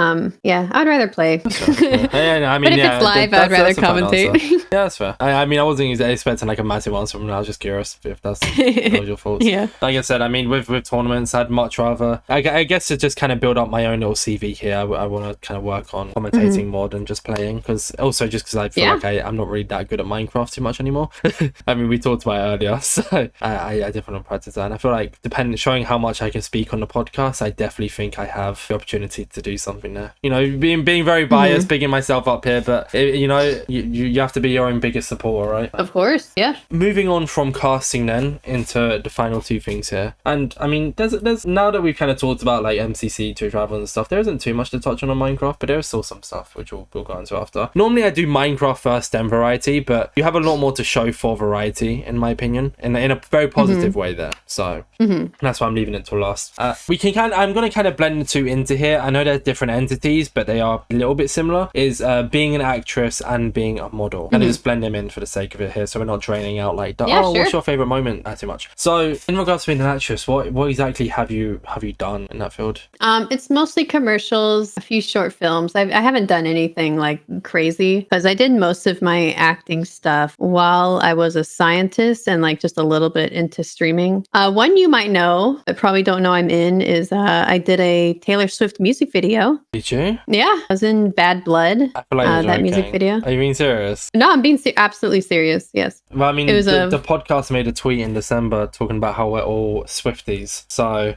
Yeah, I'd rather play. I mean, but if it's live, I'd rather commentate. Yeah, that's fair. I mean, I wasn't expecting like a massive answer from. I was just curious if that's your thoughts. Yeah. Like I said, I mean, with tournaments, I'd much rather. I guess to just kind of build up my own little CV here. I want to kind of work on commentating more than just playing, because I feel like I'm not really that good at Minecraft too much anymore. I mean, we talked about it earlier, so I definitely want to practice that. And I feel like showing how much I can speak on the podcast, I definitely think I have the opportunity to do something there. You know, being very biased, bigging myself up here, but you have to be your own biggest supporter, right? Of course, yeah. Moving on from casting then into the final two things here, and I mean, there's now that we've kind of talked about like MCC, Twitch Rivals and stuff, there isn't too much to touch on Minecraft, but there is still some stuff which we'll go into after. Normally I do Minecraft first, then variety, but you have a lot more to show for variety, in my opinion, in a very positive way there. So that's why I'm leaving it till last. I'm going to kind of blend the two into here. I know they're different entities, but they are a little bit similar. Is being an actress and being a model. And just blend them in for the sake of it here, so we're not draining out like, what's your favorite moment? Too much. So in regards to being an actress, what exactly have you done in that field? It's mostly commercials, a few short films. I haven't done anything like crazy, because I did most of my acting stuff while I was a scientist and like just a little bit into streaming. One you might know, but probably don't know I'm in, is I did a Taylor Swift music video. Did you? Yeah, I was in Bad Blood. I feel like that music video. Are you being serious? No, I'm being absolutely serious. Yes. Well, I mean, the podcast made a tweet in December talking about how we're all Swifties. So,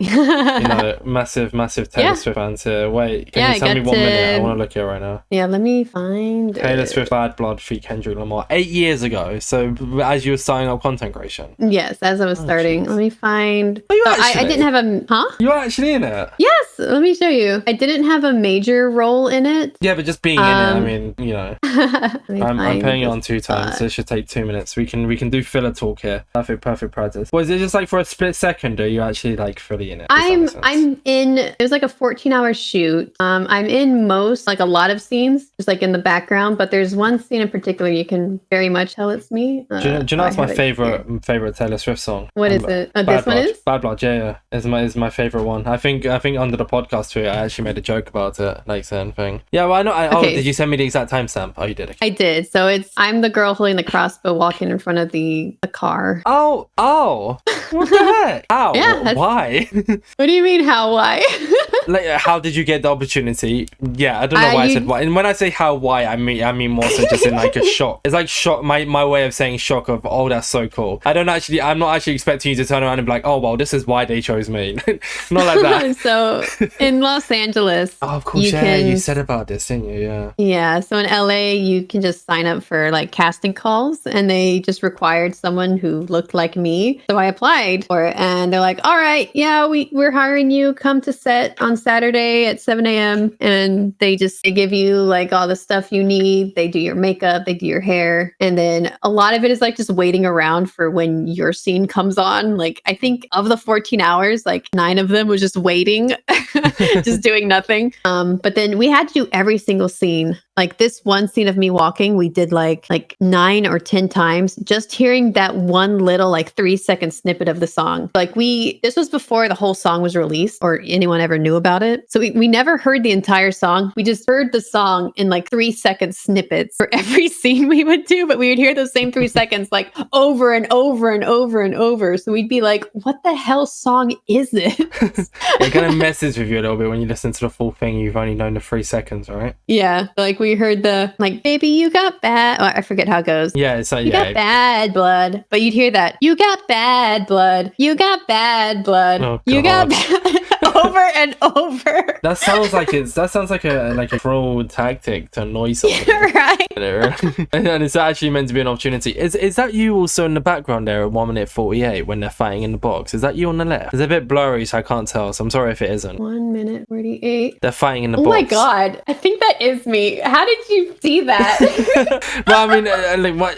massive Taylor Swift fans here. Wait, can you tell me 1 minute? I want to look here right now. Yeah, let me find Taylor Swift Bad Blood feat Kendrick Lamar 8 years ago. So, as you were starting up content creation. Yes, as I was starting. Geez. Let me find. Are you actually? I didn't have a. Huh? You were actually in it? Yes. Let me show you. I didn't have a major role in it. Yeah, but just being in it. I mean, I'm paying it on 2 times, so it should take 2 minutes. We can do filler talk here. Perfect practice. Was it just like for a split second, or are you actually like fully in it? I'm in. It was like a 14-hour shoot. I'm in a lot of scenes, just like in the background. But there's one scene in particular you can very much tell it's me. Do you know that's my favorite Taylor Swift song? What is it? This one is Bad Blood. Yeah, is my favorite one. I think under the podcast tweet, I actually made a joke about it, like certain thing. Yeah, well, I know. Okay. Oh, did you send me the exact timestamp? Oh, you did. Okay. I did. So I'm the girl holding the crossbow, walking in front of the car. Oh, what the heck? How? Yeah, why? What do you mean how? Why? Like, how did you get the opportunity? Yeah, I don't know why I said why. And when I say how, why, I mean more so just in like a shock. It's like shock. My way of saying shock of, oh, that's so cool. I'm not actually expecting you to turn around and be like, oh, well, this is why they chose me. Not like that. So in Los Angeles, oh, of course, you said about this, didn't you? Yeah. Yeah. So in LA, you can just sign up for like casting calls, and they just required someone who looked like me. So I applied for it, and they're like, all right, yeah, we're hiring you. Come to set on Saturday at 7 a.m. And they give you like all the stuff you need. They do your makeup, they do your hair. And then a lot of it is like just waiting around for when your scene comes on. Like, I think of the 14 hours, like 9 of them was just waiting, just doing nothing. But then we had to do every single scene. Like this one scene of me walking, we did like 9 or 10 times, just hearing that one little like 3-second snippet of the song. Like this was before the whole song was released or anyone ever knew about it. So we never heard the entire song. We just heard the song in like 3-second snippets for every scene we would do, but we would hear those same 3 seconds like over and over and over and over. So we'd be like, what the hell song is it? It kind of messes with you a little bit when you listen to the full thing. You've only known the 3 seconds, right? Yeah. Like we heard the like, baby, you got bad. Oh, I forget how it goes. Yeah. It's like, you got bad blood. But you'd hear that. You got bad blood. You got bad blood. Oh, you got bad over and over over. That sounds like a fraud tactic to annoy somebody. Right. And it's actually meant to be an opportunity. Is that you also in the background there at 1:48 when they're fighting in the box? Is that you on the left? It's a bit blurry, so I can't tell. So I'm sorry if it isn't. 1:48. They're fighting in the box. box. Oh my god! I think that is me. How did you see that? Well, I mean,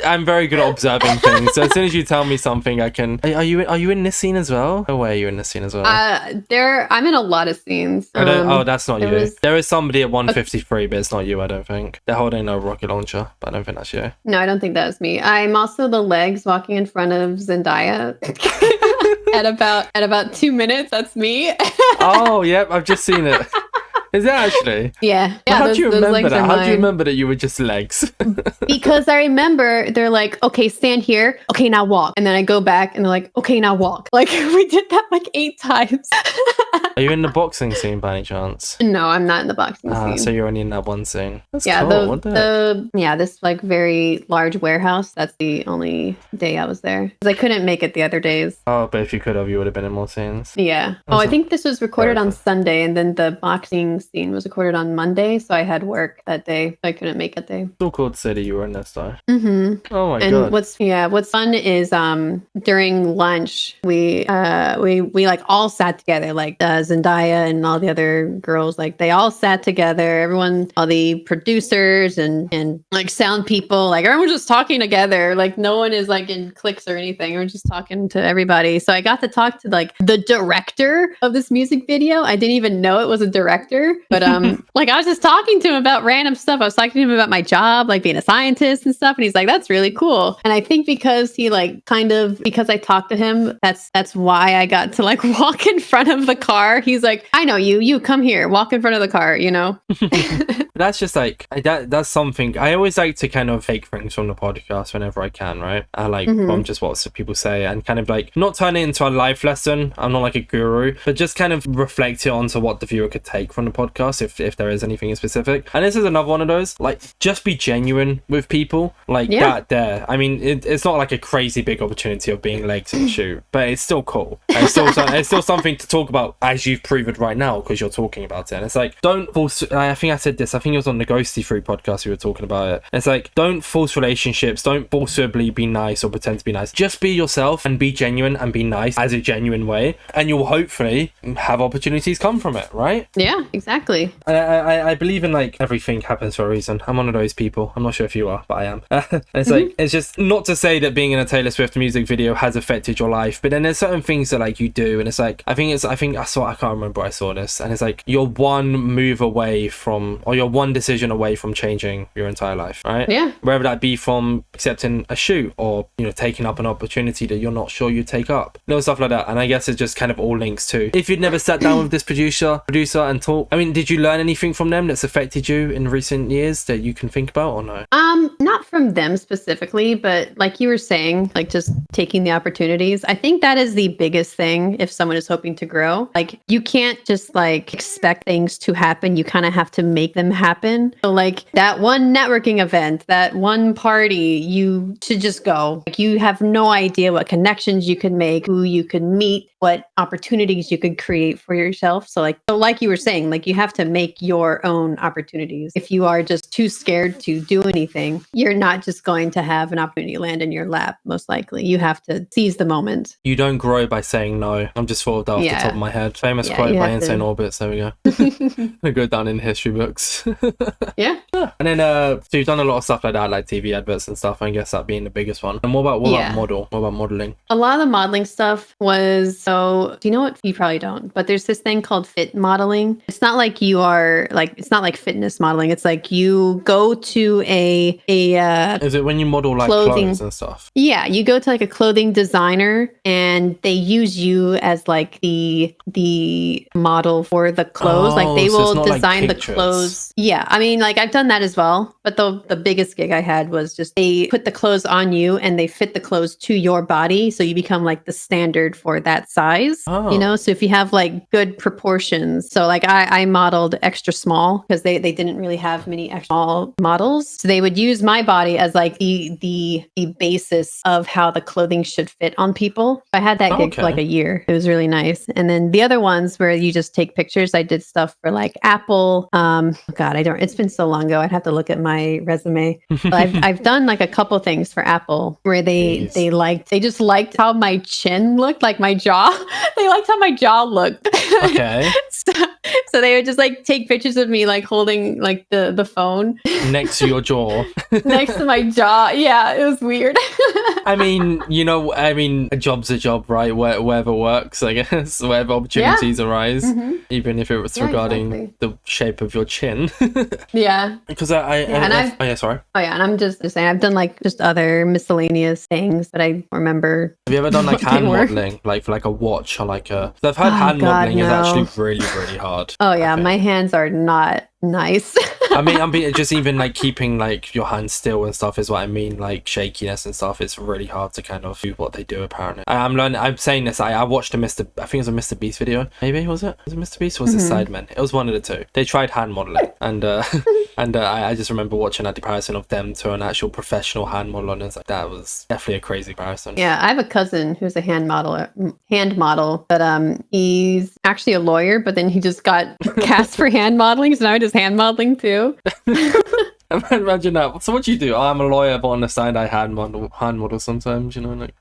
I'm very good at observing things. So as soon as you tell me something, I can. Are you in this scene as well? Oh, where are you in this scene as well? I'm in a lot of scenes. That's not you. There is somebody at 1:53, but it's not you. I don't think they're holding a rocket launcher, but I don't think that's you. No, I don't think that was me. I'm also the legs walking in front of Zendaya. at about 2 minutes. That's me. Oh, yep, I've just seen it. Is it actually? Yeah. How do you remember that? How do you remember that you were just legs? Because I remember they're like, okay, stand here. Okay, now walk. And then I go back and they're like, okay, now walk. Like we did that like 8 times. Are you in the boxing scene by any chance? No, I'm not in the boxing scene. So you're only in that one scene. That's yeah, cool. This like very large warehouse. That's the only day I was there. Because I couldn't make it the other days. Oh, but if you could have, you would have been in more scenes. Yeah. I think this was recorded on Sunday, and then the boxing scene was recorded on Monday, so I had work that day. So I couldn't make it day. Still cool to say that you were in this though. Mm-hmm. Oh my god. What's fun is during lunch we like all sat together, like Zendaya and all the other girls, like they all sat together, everyone, all the producers and like sound people, like everyone's just talking together, like no one is like in cliques or anything. We're just talking to everybody. So I got to talk to like the director of this music video. I didn't even know it was a director, but like I was just talking to him about random stuff. I was talking to him about my job, like being a scientist and stuff, and he's like, that's really cool. And I think because he like because I talked to him, that's why I got to like walk in front of the car. He's like, I know you come here, walk in front of the car, you know. That's just like that's something I always like to kind of take things from the podcast whenever I can, right? I like from just what people say and kind of like not turn it into a life lesson. I'm not like a guru, but just kind of reflect it onto what the viewer could take from the podcast if there is anything in specific. And this is another one of those, like, just be genuine with people, like that there. I mean, it's not like a crazy big opportunity of being legs in the shoot, but it's still cool. And it's still something to talk about, as you've proven right now, because you're talking about it. And it's like, don't force. I think I said this. I think it was on the Ghosty Free podcast we were talking about it. It's like, don't force relationships. Don't forcibly be nice or pretend to be nice. Just be yourself and be genuine and be nice as a genuine way, and you'll hopefully have opportunities come from it, right? Yeah, exactly. I believe in like everything happens for a reason. I'm one of those people. I'm not sure if you are, but I am. And it's like, it's just not to say that being in a Taylor Swift music video has affected your life, but then there's certain things that like you do, and it's like, I can't remember where I saw this, and it's like you're one move away from, or you're one decision away from changing your entire life, right? Yeah. Whether that be from accepting a shoot or, you know, taking up an opportunity that you're not sure you take up, little stuff like that. And I guess it just kind of all links to, if you'd never sat down with this producer and talk, I mean, did you learn anything from them that's affected you in recent years that you can think about or no? Not from them specifically, but like you were saying, like just taking the opportunities. I think that is the biggest thing if someone is hoping to grow. Like you can't just like expect things to happen. You kind of have to make them happen. So like that one networking event, that one party, you should just go. Like you have no idea what connections you can make, who you could meet, what opportunities you could create for yourself. So like you were saying, like you have to make your own opportunities. If you are just too scared to do anything, you're not just going to have an opportunity land in your lap, most likely. You have to seize the moment. You don't grow by saying no. I'm just thought of that off the top of my head. Famous quote by Insane Orbits. There we go. We go down in history books. Yeah. And then so you've done a lot of stuff like that, like TV adverts and stuff. I guess that being the biggest one. And what about model? What about modeling? A lot of the modeling stuff was, so do you know what? You probably don't, but there's this thing called fit modeling. It's not like it's not like fitness modeling. It's like you go to is it when you model like clothes and stuff? Yeah, you go to like a clothing designer and they use you as like the model for the clothes. Like they will design the clothes. Yeah, I mean, like I've done that as well, but the biggest gig I had was just they put the clothes on you and they fit the clothes to your body, so you become like the standard for that size. You know, Oh, so if you have like good proportions, so like I modeled extra small because they didn't really have many extra small models, so they would use my body as like the basis of how the clothing should fit on people. I had that gig for like okay. a year. It was really nice, and then the other ones where you just take pictures, I did stuff for like Apple. God, I don't. It's been so long ago. I'd have to look at my resume. But I've done like a couple things for Apple where Jeez. they just liked how my chin looked, like my jaw. They liked how my jaw looked. Okay. so, so they would just like take pictures of me like holding like the phone Next to your jaw. next to my jaw. Yeah, it was weird. I mean, a job's a job, right? Wherever works, I guess, wherever opportunities arise, even if it was Yeah, regarding exactly. the shape of your chin. Yeah. Because Yeah, and oh yeah, sorry. oh yeah, and I'm just saying I've done like just other miscellaneous things that I don't remember Have you ever done like what they hand were. modeling, like for like a watch or like a? So I've heard Oh hand God, modeling is actually no. really, really hard. Oh I yeah, think. my hands are not nice. I mean, just even like keeping like your hands still and stuff is what I mean. Like shakiness and stuff. It's really hard to kind of do what they do. Apparently, I'm learning. I'm saying this. I watched a Mr. I think it was a Mr. Beast video. Maybe was it? Was it Mr. Beast or was it Sidemen? It was one of the two. They tried hand modeling, and I just remember watching a comparison of them to an actual professional hand model, and it's like that was definitely a crazy comparison. Yeah, I have a cousin who's a hand model, but he's actually a lawyer, but then he just got cast for hand modeling, so now he does hand modeling too. Imagine that. So what do you do? Oh, I'm a lawyer, but on the side I hand model sometimes. Like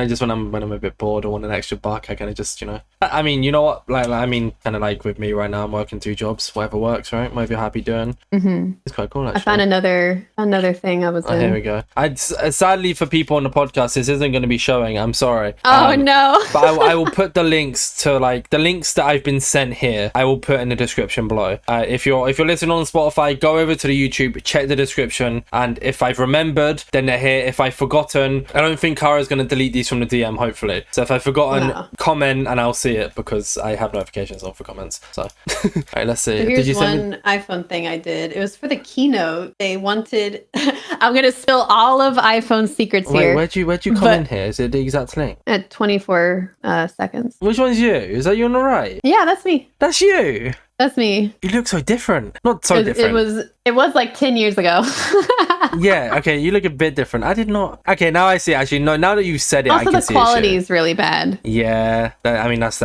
just when I'm a bit bored or want an extra buck, I kind of just I mean, you know what? Like I mean, kind of like with me right now, I'm working 2 jobs, whatever works, right? Whatever you're happy doing. It's quite cool, I actually. found another thing I was Oh, here in. we go. Sadly for people on the podcast, this isn't going to be showing. I'm sorry. Oh no. But I will put the links to like the links that I've been sent here. I will put in the description below. If you're listening on Spotify, go over to the YouTube, check the description, and if I've remembered, then they're here. If I've forgotten, I don't think Kara's going to delete these from the DM. Hopefully, so if I've forgotten, No. comment and I'll see it because I have notifications on for comments. So, all right, let's see. So Did here's you send me? one iPhone thing I did. It was for the keynote. They wanted. I'm gonna spill all of iPhone secrets Wait, here. where'd you come but- in here? Is it the exact link? At 24 seconds. Which one's you? Is that you on the right? Yeah, that's me. That's you. That's me. You look so different. Not so different. It was like 10 years ago. Yeah, okay, you look a bit different. I did not. Okay, now I see. Actually, no. Now that you said it, I Also, can the see quality it's is really bad. you. Yeah, I mean that's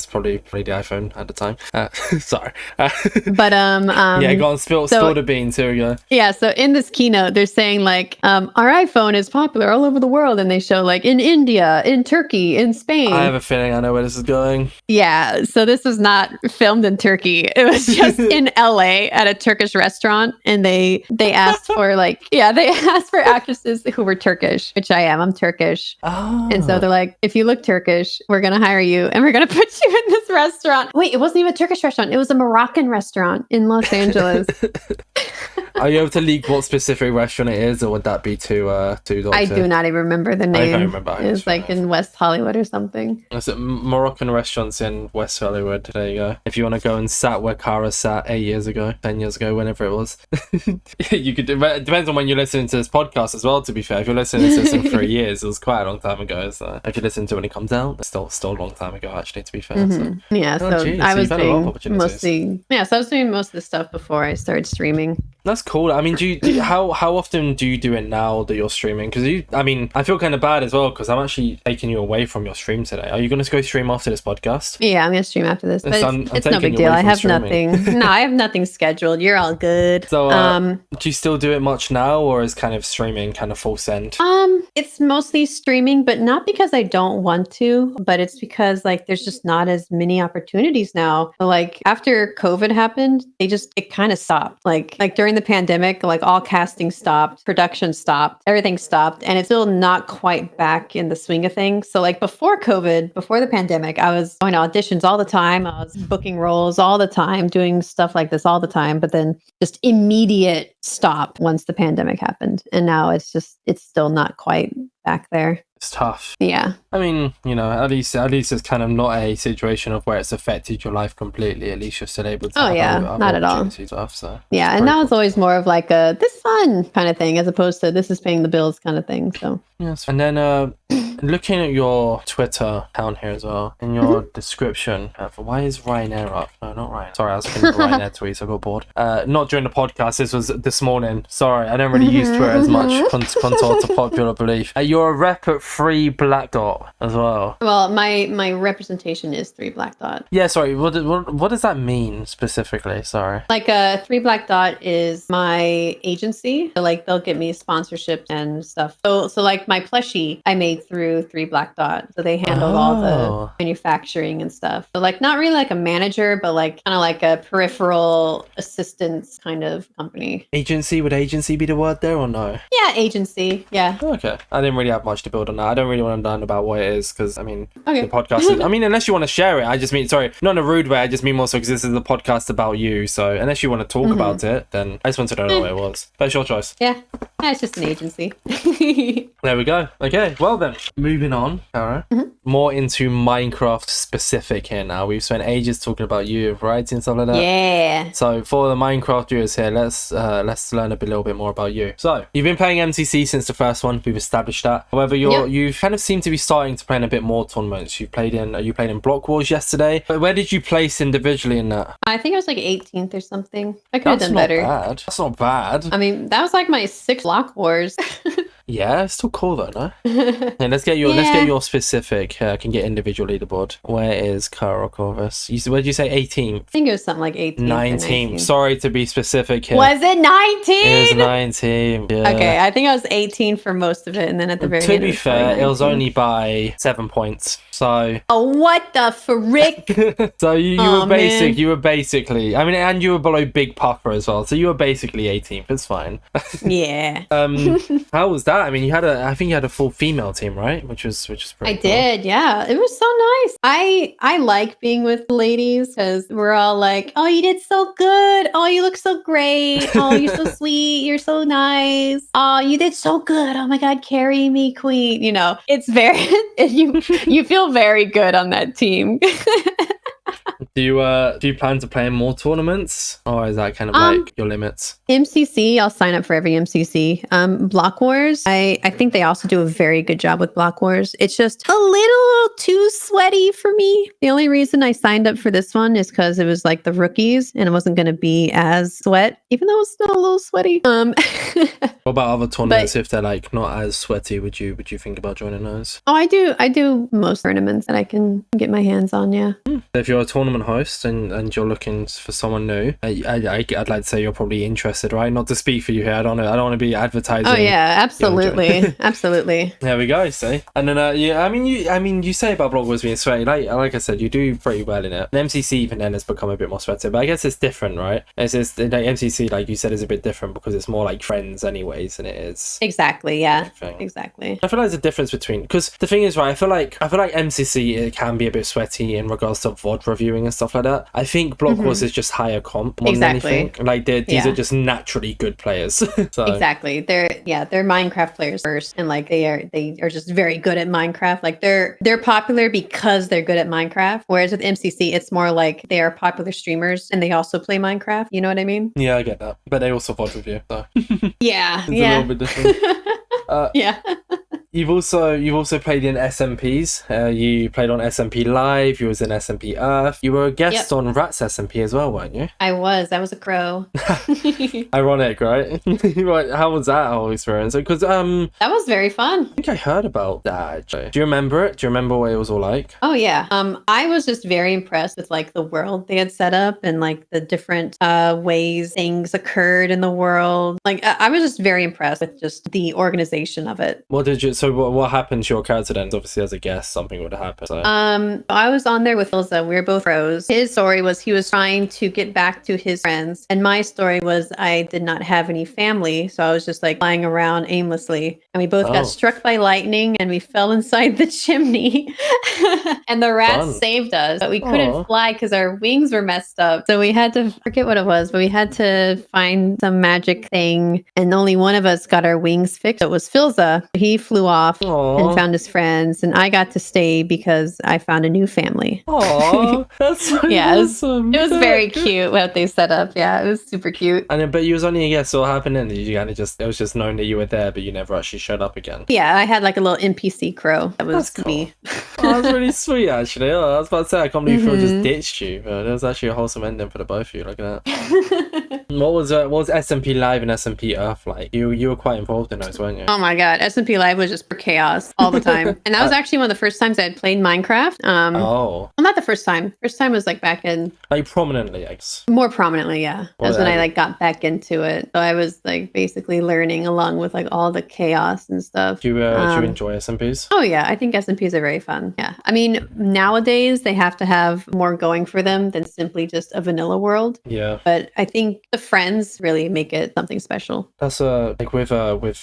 probably the iPhone at the time. Sorry. But Yeah, go on. Spill the beans. Here we go. Yeah, so in this keynote, they're saying like our iPhone is popular all over the world, and they show like in India, in Turkey, in Spain. I have a feeling I know where this is going. Yeah, so this was not filmed in Turkey. It was just in LA at a Turkish restaurant, and they asked for they asked for actresses who were Turkish, which I am. I'm Turkish. Oh. And so they're like, if you look Turkish, we're going to hire you and we're going to put you in this restaurant. Wait, it wasn't even a Turkish restaurant. It was a Moroccan restaurant in Los Angeles. Are you able to leak what specific restaurant it is, or would that be too I do not even remember the name. I don't remember. It was like in West Hollywood or something. Is it Moroccan restaurants in West Hollywood? There you go. If you want to go and sat where Kara sat 8 years ago, 10 years ago, whenever it was, you could. It depends on when you're listening to this podcast as well. To be fair, if you're listening to this in 3 years, it was quite a long time ago. So if you listen to it when it comes out, it's still a long time ago. Actually, to be fair. So. Yeah, Oh, geez, I so was you've had a lot of doing opportunities. I was doing most of the stuff before I started streaming. That's cool. I mean, how often do you do it now that you're streaming? Because I mean, I feel kind of bad as well because I'm actually taking you away from your stream today. Are you going to go stream after this podcast? Yeah, I'm gonna stream after this, but I'm it's no taking big you deal. away I from have streaming. nothing. No, I have nothing scheduled. You're all good. So, do you still do it much now, or is kind of streaming kind of full send? It's mostly streaming, but not because I don't want to, but it's because like there's just not as many opportunities now. Like after COVID happened, it kind of stopped. Like during the pandemic, like all casting stopped, production stopped, everything stopped, and it's still not quite back in the swing of things. So like before COVID, before the pandemic, I was going to auditions all the time. I was booking roles all the time, doing stuff like this all the time, but then just immediate stop once the pandemic happened. And now it's still not quite back there. It's tough. Yeah. I mean, at least it's kind of not a situation of where it's affected your life completely. At least you're still able to have other not at all. opportunities off. So Yeah, and now it's always more of like a this is fun kind of thing, as opposed to this is paying the bills kind of thing. So yes, and then looking at your Twitter account here as well, in your description, why is Ryanair up? No, not Ryanair. Sorry, I was thinking of Ryanair tweets. I got bored. Not during the podcast. This was this morning. Sorry, I don't really use Twitter as much. Contrary to popular belief. You're a rep at 3 Black Dot as well. Well, my representation is 3 Black Dot. Yeah, sorry. What does that mean specifically? Sorry. Like 3 Black Dot is my agency. So like they'll get me sponsorships and stuff. So like my plushie I made through 3 Black Dot. So they handle all the manufacturing and stuff. So like not really like a manager, but like kind of like a peripheral assistance kind of company. Agency, would agency be the word there or no? Yeah, agency. Yeah. Okay. I didn't really have much to build on that. I don't really want to learn about what it is because, I mean, the podcast is, I mean, unless you want to share it, I just mean, sorry, not in a rude way. I just mean more so because this is a podcast about you. So unless you want to talk about it, then I just wanted to know what it was. But it's your choice. Yeah. It's just an agency. There we go. Okay. Well then, moving on, Kara. More into Minecraft specific here now. We've spent ages talking about you, variety and stuff like that. Yeah. So for the Minecraft viewers here, let's learn a little bit more about you. So you've been playing MCC since the first one. We've established that. However, you kind of seem to be starting to play in a bit more tournaments. You played in Block Wars yesterday. But where did you place individually in that? I think I was like 18th or something. I could have done better. That's not bad. I mean, that was like my 6th Block Wars. Yeah, it's still cool though, no? Yeah, let's get your specific. I can get individual leaderboard. Where is KaraCorvus? Where did you say 18th? I think it was something like 18th. 19th. Sorry to be specific here. Was it 19? It was 19. Yeah. Okay, I think I was 18 for most of it, and then at the very end. To be fair, it was only by 7 points. So. Oh, what the frick? So you were basically. I mean, and you were below Big Puffer as well. So you were basically 18th. It's fine. Yeah. How was that? I mean, I think you had a full female team, right? Which was pretty cool. I did, yeah. It was so nice. I like being with ladies because we're all like, oh, you did so good. Oh, you look so great. Oh, you're so sweet. You're so nice. Oh, you did so good. Oh my God, carry me, queen. You know, it's very you feel very good on that team. Do you plan to play in more tournaments, or is that kind of like your limits? MCC, I'll sign up for every MCC. Block Wars, I think they also do a very good job with Block Wars. It's just a little too sweaty for me. The only reason I signed up for this one is because it was like the rookies, and it wasn't going to be as sweat, even though it was still a little sweaty. What about other tournaments? If they're like not as sweaty, would you think about joining those? Oh, I do most tournaments that I can get my hands on. Yeah. If you're a tournament host and you're looking for someone new, I'd like to say you're probably interested, right? Not to speak for you here. I don't want to be advertising. Oh yeah, absolutely, absolutely. There we go. See, and then I mean, you say about Block Wars being sweaty. Like I said, you do pretty well in it. And MCC even then has become a bit more sweaty, but I guess it's different, right? It's like MCC, like you said, is a bit different because it's more like friends, anyways, than it is. Exactly. Yeah. Exactly. I feel like there's a difference between, because the thing is, right? I feel like MCC, it can be a bit sweaty in regards to VOD reviewing and stuff like that. I think Block Wars is just higher comp more than anything. Like these are just naturally good players. So. Exactly. They're Minecraft players first, and like they are just very good at Minecraft. Like they're popular because they're good at Minecraft. Whereas with MCC, it's more like they are popular streamers and they also play Minecraft. You know what I mean? Yeah, I get that. But they also VOD review, so yeah, it's a little bit different. Yeah. You've also played in SMPs. You played on SMP Live. You was in SMP Earth. You were a guest on Rats SMP as well, weren't you? I was a crow. Ironic, right? Right. How was that whole experience? Because that was very fun. I think I heard about that actually. Do you remember it? Do you remember what it was all like? Oh yeah. I was just very impressed with like the world they had set up and like the different ways things occurred in the world. Like I was just very impressed with just the organization of it. So what happened to your character then? Obviously, as a guest, something would have happened. So. I was on there with Ilza. We were both pros. His story was he was trying to get back to his friends, and my story was I did not have any family, so I was just like flying around aimlessly. And we both got struck by lightning, and we fell inside the chimney. And the rats saved us, but we couldn't fly because our wings were messed up. So we had to forget what it was, but we had to find some magic thing, and only one of us got our wings fixed. It was Filza. He flew off Aw. and found his friends, and I got to stay because I found a new family. Aw, that's so Yeah, awesome. It was very cute what they set up. Yeah, it was super cute. And but you was only a guest, so what happened then? You kind of just, it was just known that you were there, but you never actually showed up again. Yeah, I had like a little NPC crow. That was That's cool. me. Oh, that's really sweet, actually. Oh, I was about to say, I can't believe Phil just ditched you, but it was actually a wholesome ending for the both of you. Look at that. What was SMP Live and SMP Earth like? You were quite involved in those, weren't you? Oh my god, SMP Live was just for chaos all the time. And that was actually one of the first times I had played Minecraft. Oh. Well, not the first time. First time was like back in Like prominently, I guess. more prominently, yeah. That's when I like got back into it. So I was like basically learning along with like all the chaos and stuff. Do you enjoy SMPs? Oh yeah, I think SMPs are very fun. Yeah. I mean, nowadays they have to have more going for them than simply just a vanilla world. Yeah. But I think the friends really make it something special. That's like with is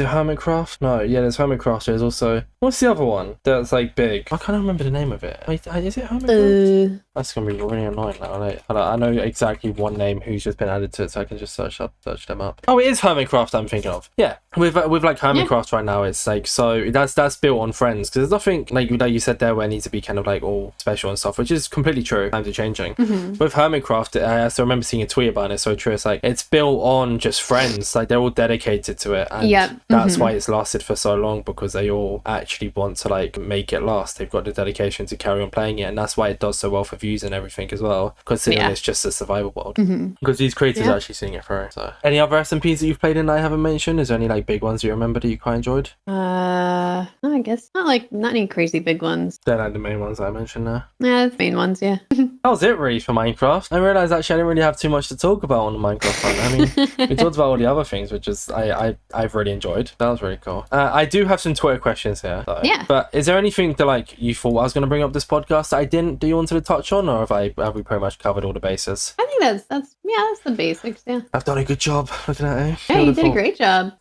it Hermitcraft? No, yeah, there's Hermitcraft. There's also, what's the other one that's like big? I can't remember the name of it. Wait, is it Hermitcraft? That's gonna be really annoying now. I know exactly one name who's just been added to it, so I can just search them up. Oh, it is Hermitcraft I'm thinking of. Yeah, with like Hermitcraft right now, it's like, so that's built on friends, because there's nothing like you said there where it needs to be kind of like all special and stuff, which is completely true. Times are changing. With Hermitcraft, I still remember seeing a tweet about it. It's so true. It's like it's built on just friends. Like they're all dedicated to it, and that's why it's lasted for so long, because they all actually want to like make it last. They've got the dedication to carry on playing it, and that's why it does so well for views and everything as well, considering it's just a survival world, because these creators are actually seeing it through. So any other SMPs that you've played in that I haven't mentioned? Is there any like big ones you remember that you quite enjoyed? No, I guess not any crazy big ones. They're like the main ones I mentioned there. Yeah, the main ones, yeah. That was it really for Minecraft. I realized actually I didn't really have too much to talk about on the Minecraft front. I mean, we talked about all the other things, which is I've really enjoyed. That was really cool. I do have some Twitter questions here, though. Yeah. But is there anything that like you thought I was going to bring up this podcast that I didn't? Do you want to touch on, or have we pretty much covered all the bases? I think that's the basics. Yeah. I've done a good job looking at it. Yeah, you did a great job.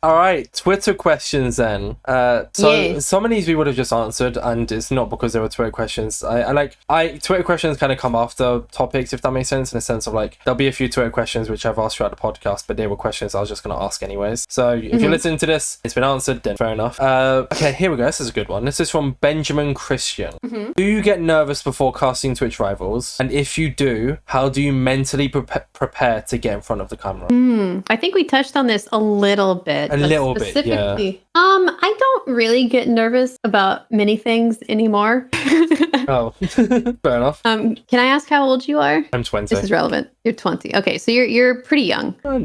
All right, Twitter questions then. Some of these we would have just answered, and it's not because they were Twitter questions. Twitter questions kind of come after topics, if that makes sense, in the sense of like there'll be a few Twitter questions which I've asked throughout the podcast, but they were questions I was just going to ask anyways. So if you're listening to this, it's been answered, then fair enough. Okay, here we go. This is a good one. This is from Benjamin Christian. Do you get nervous before casting Twitch rivals? And if you do, how do you mentally prepare to get in front of the camera? I think we touched on this a little bit. Yeah. I don't really get nervous about many things anymore. Oh, fair enough. Can I ask how old you are? I'm 20. This is relevant. You're 20. Okay, so you're pretty young. I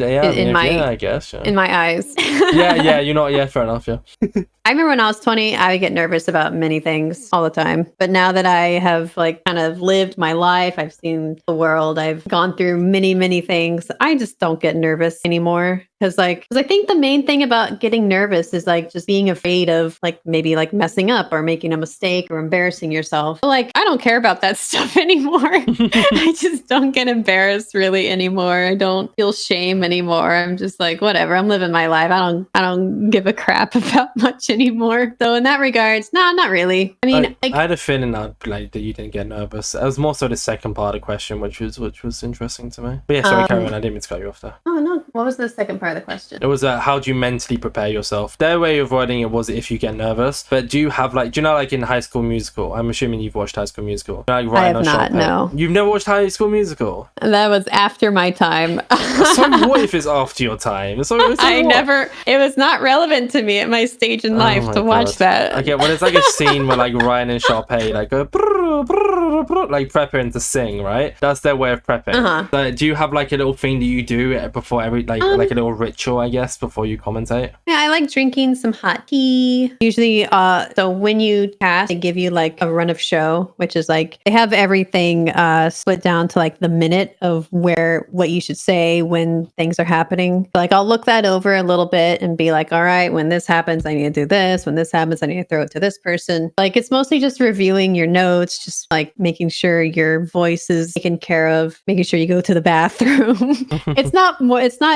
guess. Yeah. In my eyes. yeah, you're not. Yeah, fair enough. Yeah. I remember when I was 20, I would get nervous about many things all the time. But now that I have like kind of lived my life, I've seen the world, I've gone through many, many things. I just don't get nervous anymore. Because I think the main thing about getting nervous is like just being afraid of like maybe like messing up or making a mistake or embarrassing yourself. But, like I don't care about that stuff anymore. I just don't get embarrassed really anymore. I don't feel shame anymore. I'm just like whatever. I'm living my life. I don't give a crap about much anymore. So in that regards, no, not really. I mean, I had a feeling that you didn't get nervous. It was more so the second part of the question, which was interesting to me. But yeah, sorry, Karen, I didn't mean to cut you off there. Oh no, what was the second part of the question? It was how do you mentally prepare yourself? Their way of wording it was if you get nervous. But do you know like in High School Musical? I'm assuming you've watched High School Musical. Like I have not. No, you've never watched High School Musical. That was after my time. So what if it's after your time? It was not relevant to me at my stage in life to watch that. Okay, well, it's like a scene where like Ryan and Sharpay like go like prepping to sing, right? That's their way of prepping. So do you have like a little thing that you do before every like a little ritual, I guess, before you commentate? Yeah, I like drinking some hot tea. Usually, so when you cast, they give you like a run of show, which is like they have everything split down to like the minute of what you should say when things are happening. Like I'll look that over a little bit and be like, all right, when this happens, I need to do this. When this happens, I need to throw it to this person. Like it's mostly just reviewing your notes, just like making sure your voice is taken care of, making sure you go to the bathroom. It's not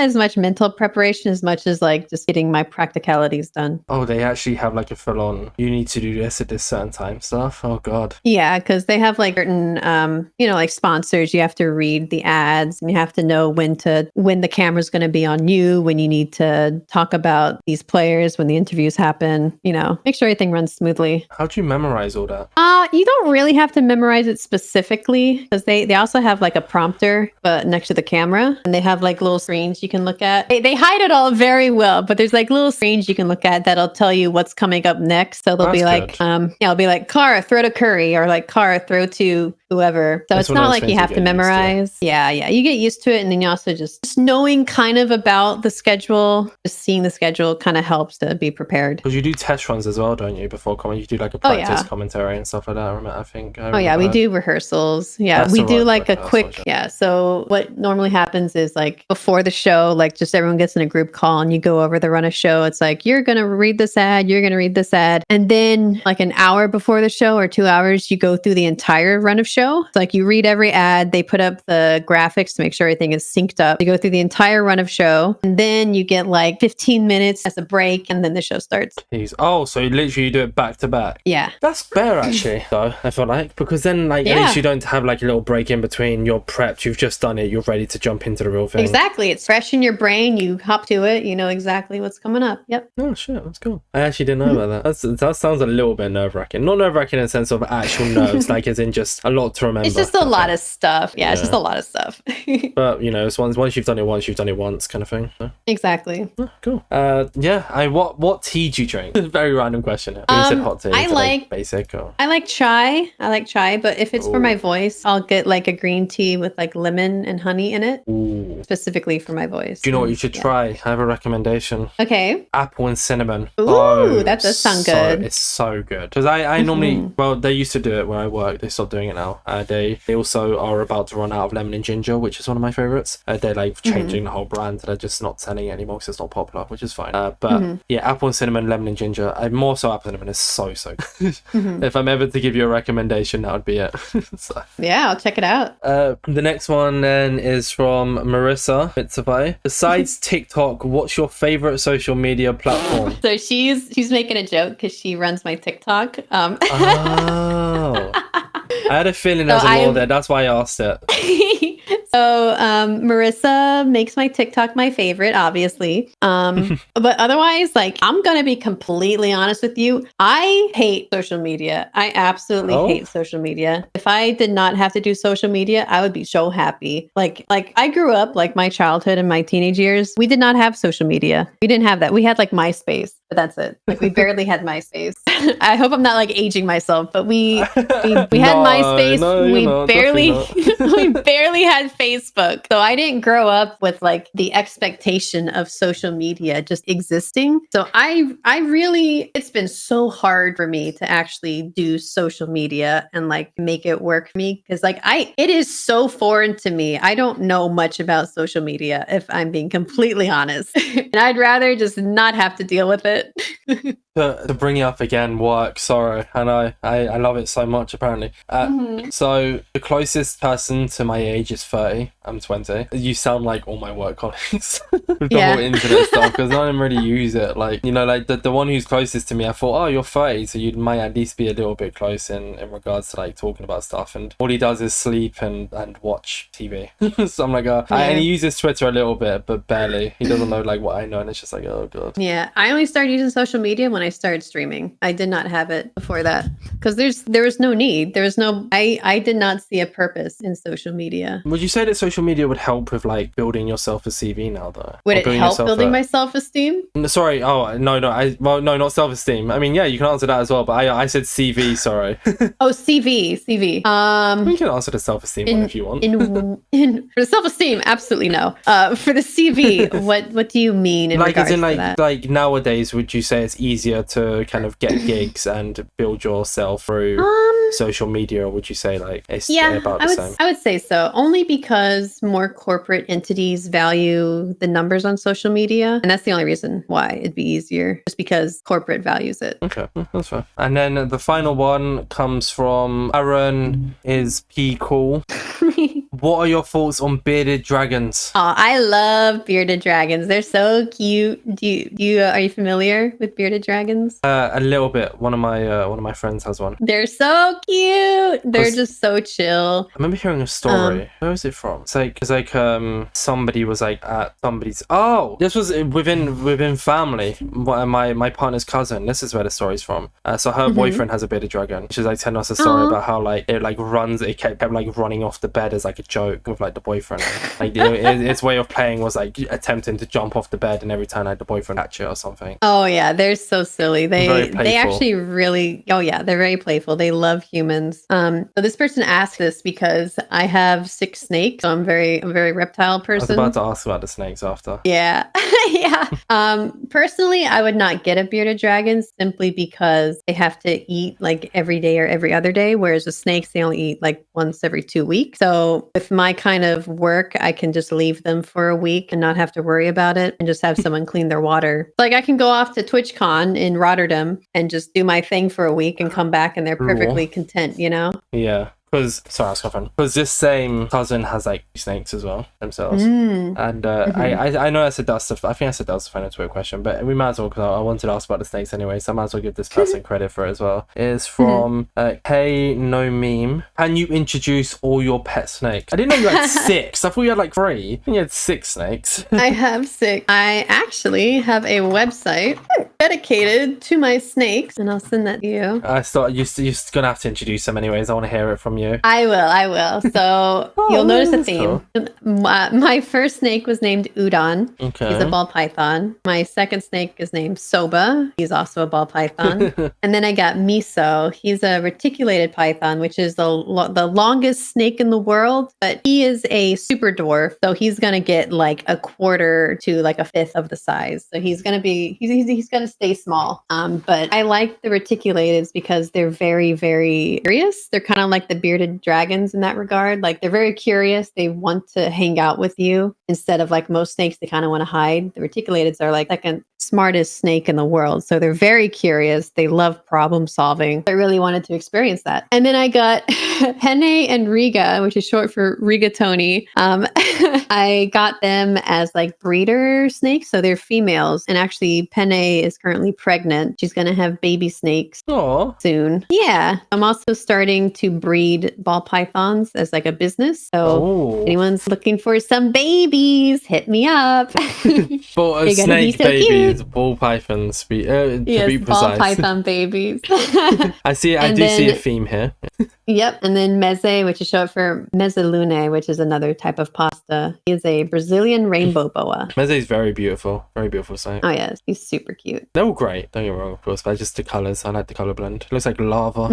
as much mental preparation as much as like just getting my practicalities done. Oh, they actually have like a full on, you need to do this at this certain time stuff. Oh God. Yeah, because they have like certain, like sponsors. You have to read the ads, and you have to know when the camera's going to be on you, when you need to talk about these players, when the interviews happen. Make sure everything runs smoothly. How do you memorize all that? You don't really have to memorize it specifically, because they also have like a prompter next to the camera, and they have like little screens you can look at. They hide it all very well, but there's like little screens you can look at that'll tell you what's coming up next. So they'll be like, it'll be like, Kara, throw to Curry, or like, Kara, throw to whoever. So it's not like you have to memorize. Yeah, you get used to it, and then you also just knowing kind of about the schedule, just seeing the schedule kind of helps to be prepared. Because you do test runs as well, don't you? Before comment, you do like a practice commentary and stuff like that. I think. We do rehearsals. Yeah, we do like a quick. Yeah. So what normally happens is like before the show, like just everyone gets in a group call and you go over the run of show. It's like, you're gonna read this ad, you're gonna read this ad, and then like an hour before the show or 2 hours, you go through the entire run of show. It's like you read every ad, they put up the graphics to make sure everything is synced up. You go through the entire run of show, and then you get like 15 minutes as a break, and then the show starts. Jeez. Oh, so you literally do it back to back. Yeah. That's fair actually, though, I feel like, because then like at least you don't have like a little break in between. You're prepped, you've just done it, you're ready to jump into the real thing. Exactly. It's fresh in your brain, you hop to it, you know exactly what's coming up. Yep. Oh shit, that's cool. I actually didn't know about that. That sounds a little bit nerve-wracking. Not nerve-wracking in the sense of actual nerves, like as in just a lot to remember. It's just a lot of stuff. Yeah, it's just a lot of stuff. But it's once you've done it once, you've done it once kind of thing. So. Exactly. Oh, cool. What tea do you drink? Very random question. You said hot tea. I like basic or I like chai. But if it's for my voice, I'll get like a green tea with like lemon and honey in it. Ooh. Specifically for my voice. Do you know what you should try? I have a recommendation. Okay. Apple and cinnamon. Ooh, that does sound good. It's so good. Because I normally, well, they used to do it where I work. They stopped doing it now. They also are about to run out of lemon and ginger, which is one of my favorites. They're like changing the whole brand. They're just not selling it anymore because it's not popular, which is fine. But yeah, apple and cinnamon, lemon and ginger. More so apple and cinnamon is so good. If I'm ever to give you a recommendation, that would be it. So. Yeah, I'll check it out. The next one then is from Marissa Mitzvah. Besides TikTok, what's your favorite social media platform? So she's making a joke because she runs my TikTok. Oh. I had a feeling there's a more there. That's why I asked it. So Marissa makes my TikTok my favorite, obviously. But otherwise, like, I'm going to be completely honest with you. I hate social media. I absolutely hate social media. If I did not have to do social media, I would be so happy. Like I grew up, like my childhood and my teenage years, we did not have social media. We didn't have that. We had like MySpace, but that's it. Like we barely had MySpace. I hope I'm not like aging myself, but we had MySpace. We barely had Facebook. So I didn't grow up with like the expectation of social media just existing. So I really, it's been so hard for me to actually do social media and like make it work for me. Cause like it is so foreign to me. I don't know much about social media, if I'm being completely honest. And I'd rather just not have to deal with it. To bring it up again, work, sorry. I know, I love it so much apparently. So the closest person to my age is 30. I'm 20. You sound like all my work colleagues with the whole internet stuff, because I don't really use it. Like, like the one who's closest to me, I thought, oh, you're 30, so you might at least be a little bit close in regards to like talking about stuff. And all he does is sleep and watch TV. So I'm like, and he uses Twitter a little bit, but barely. He doesn't know like what I know, and it's just like, oh god. Yeah, I only started using social media when I started streaming. I did not have it before that because there was no need. There was no. I did not see a purpose in social media. Would you say that social media would help with like building your self-esteem now, though? Would it help building my self-esteem? Sorry. Oh no, no, not self-esteem. I mean, yeah, you can answer that as well. But I said CV. Sorry. Oh, CV. You can answer the self-esteem one if you want. For the self-esteem, absolutely no. For the CV, what do you mean in regards to that? Like nowadays, would you say it's easier to kind of get gigs and build yourself through social media, or would you say like it's about the same? I would say so, only because more corporate entities value the numbers on social media, and that's the only reason why it'd be easier, just because corporate values it. Okay, that's fair. And then the final one comes from Aaron is P cool. what are your thoughts on bearded dragons? Oh, I love bearded dragons. They're so cute. Are you familiar with bearded dragons? A little bit. One of my friends has one. They're so cute. They're just so chill. I remember hearing a story. Where was it from? It's like somebody was like at somebody's. Oh, this was within family. My partner's cousin. This is where the story's from. So her boyfriend has a bearded dragon. She's like telling us a story about how like it like runs. It kept like running off the bed as like a joke with like the boyfriend. Like its way of playing was like attempting to jump off the bed, and every time like the boyfriend catch it or something. Oh yeah, they're so silly. They actually really. Oh yeah, they're very playful. They love humans. So this person asked this because I have 6 snakes. So I'm a very reptile person. I was about to ask about the snakes after. Yeah. Yeah. Personally, I would not get a bearded dragon simply because they have to eat like every day or every other day, whereas the snakes, they only eat like once every 2 weeks. So with my kind of work, I can just leave them for a week and not have to worry about it and just have someone clean their water. Like I can go off to TwitchCon in Rotterdam and just do my thing for a week and come back and they're perfectly content, you know? Yeah. Because this same cousin has like snakes as well themselves, and I know I said that's the I think I said that was the final Twitter question, but we might as well because I wanted to ask about the snakes anyway, so I might as well give this person credit for it as well. It's from K No Meme. Can you introduce all your pet snakes? I didn't know you had 6. I thought you had like 3. You had 6 snakes. I have 6. I actually have a website dedicated to my snakes, and I'll send that to you. I thought you're gonna have to introduce them anyways. I want to hear it from you. I will. So you'll notice a theme. Cool. My first snake was named Udon. Okay. He's a ball python. My second snake is named Soba. He's also a ball python. And then I got Miso. He's a reticulated python, which is the longest snake in the world, but he is a super dwarf. So he's going to get like a quarter to like a fifth of the size. So he's going to stay small. But I like the reticulateds because they're very, very curious. They're kind of like the bearded dragons in that regard. Like they're very curious. They want to hang out with you instead of like most snakes, they kind of want to hide. The reticulateds are like second smartest snake in the world. So they're very curious. They love problem solving. I really wanted to experience that. And then I got Penne and Riga, which is short for rigatoni. I got them as like breeder snakes. So they're females. And actually Penne is currently pregnant. She's going to have baby snakes soon. Yeah. I'm also starting to breed ball pythons as like a business. So anyone's looking for some babies, hit me up. But a snake so baby cute. Is ball pythons. To be precise. Ball python babies. I see a theme here. Yep. And then Meze, which is short for mezzalune, which is another type of pasta. He is a Brazilian rainbow boa. Meze is very beautiful. Very beautiful snake. Oh, yes. He's super cute. They're all great. Don't get me wrong, of course, but just the colors. I like the color blend. It looks like lava.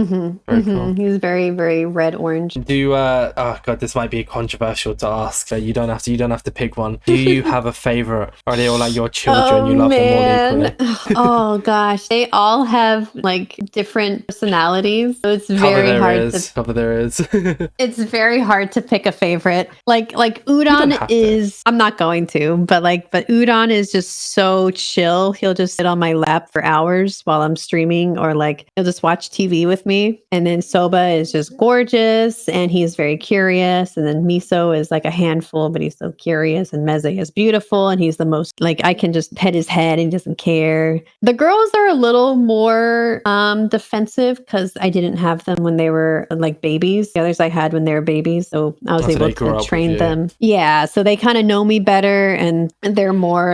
Very cool. He's very, very red orange. Do you, oh God, this might be controversial to ask. You don't have to pick one. Do you have a favorite? Or are they all like your children? You love them all equally? Oh gosh. They all have like different personalities. So it's very hard to it's very hard to pick a favorite. Like Udon is I'm not going to, but Udon is just so chill. He'll just sit on my lap for hours while I'm streaming, or like he'll just watch TV with me. And then Soba is just gorgeous and he's very curious. And then Miso is like a handful, but he's so curious. And Meze is beautiful and he's the most like I can just pet his head and he doesn't care. The girls are a little more defensive because I didn't have them when they were like babies. The others I had when they were babies, so I was able to train them. Yeah, so they kind of know me better, and they're more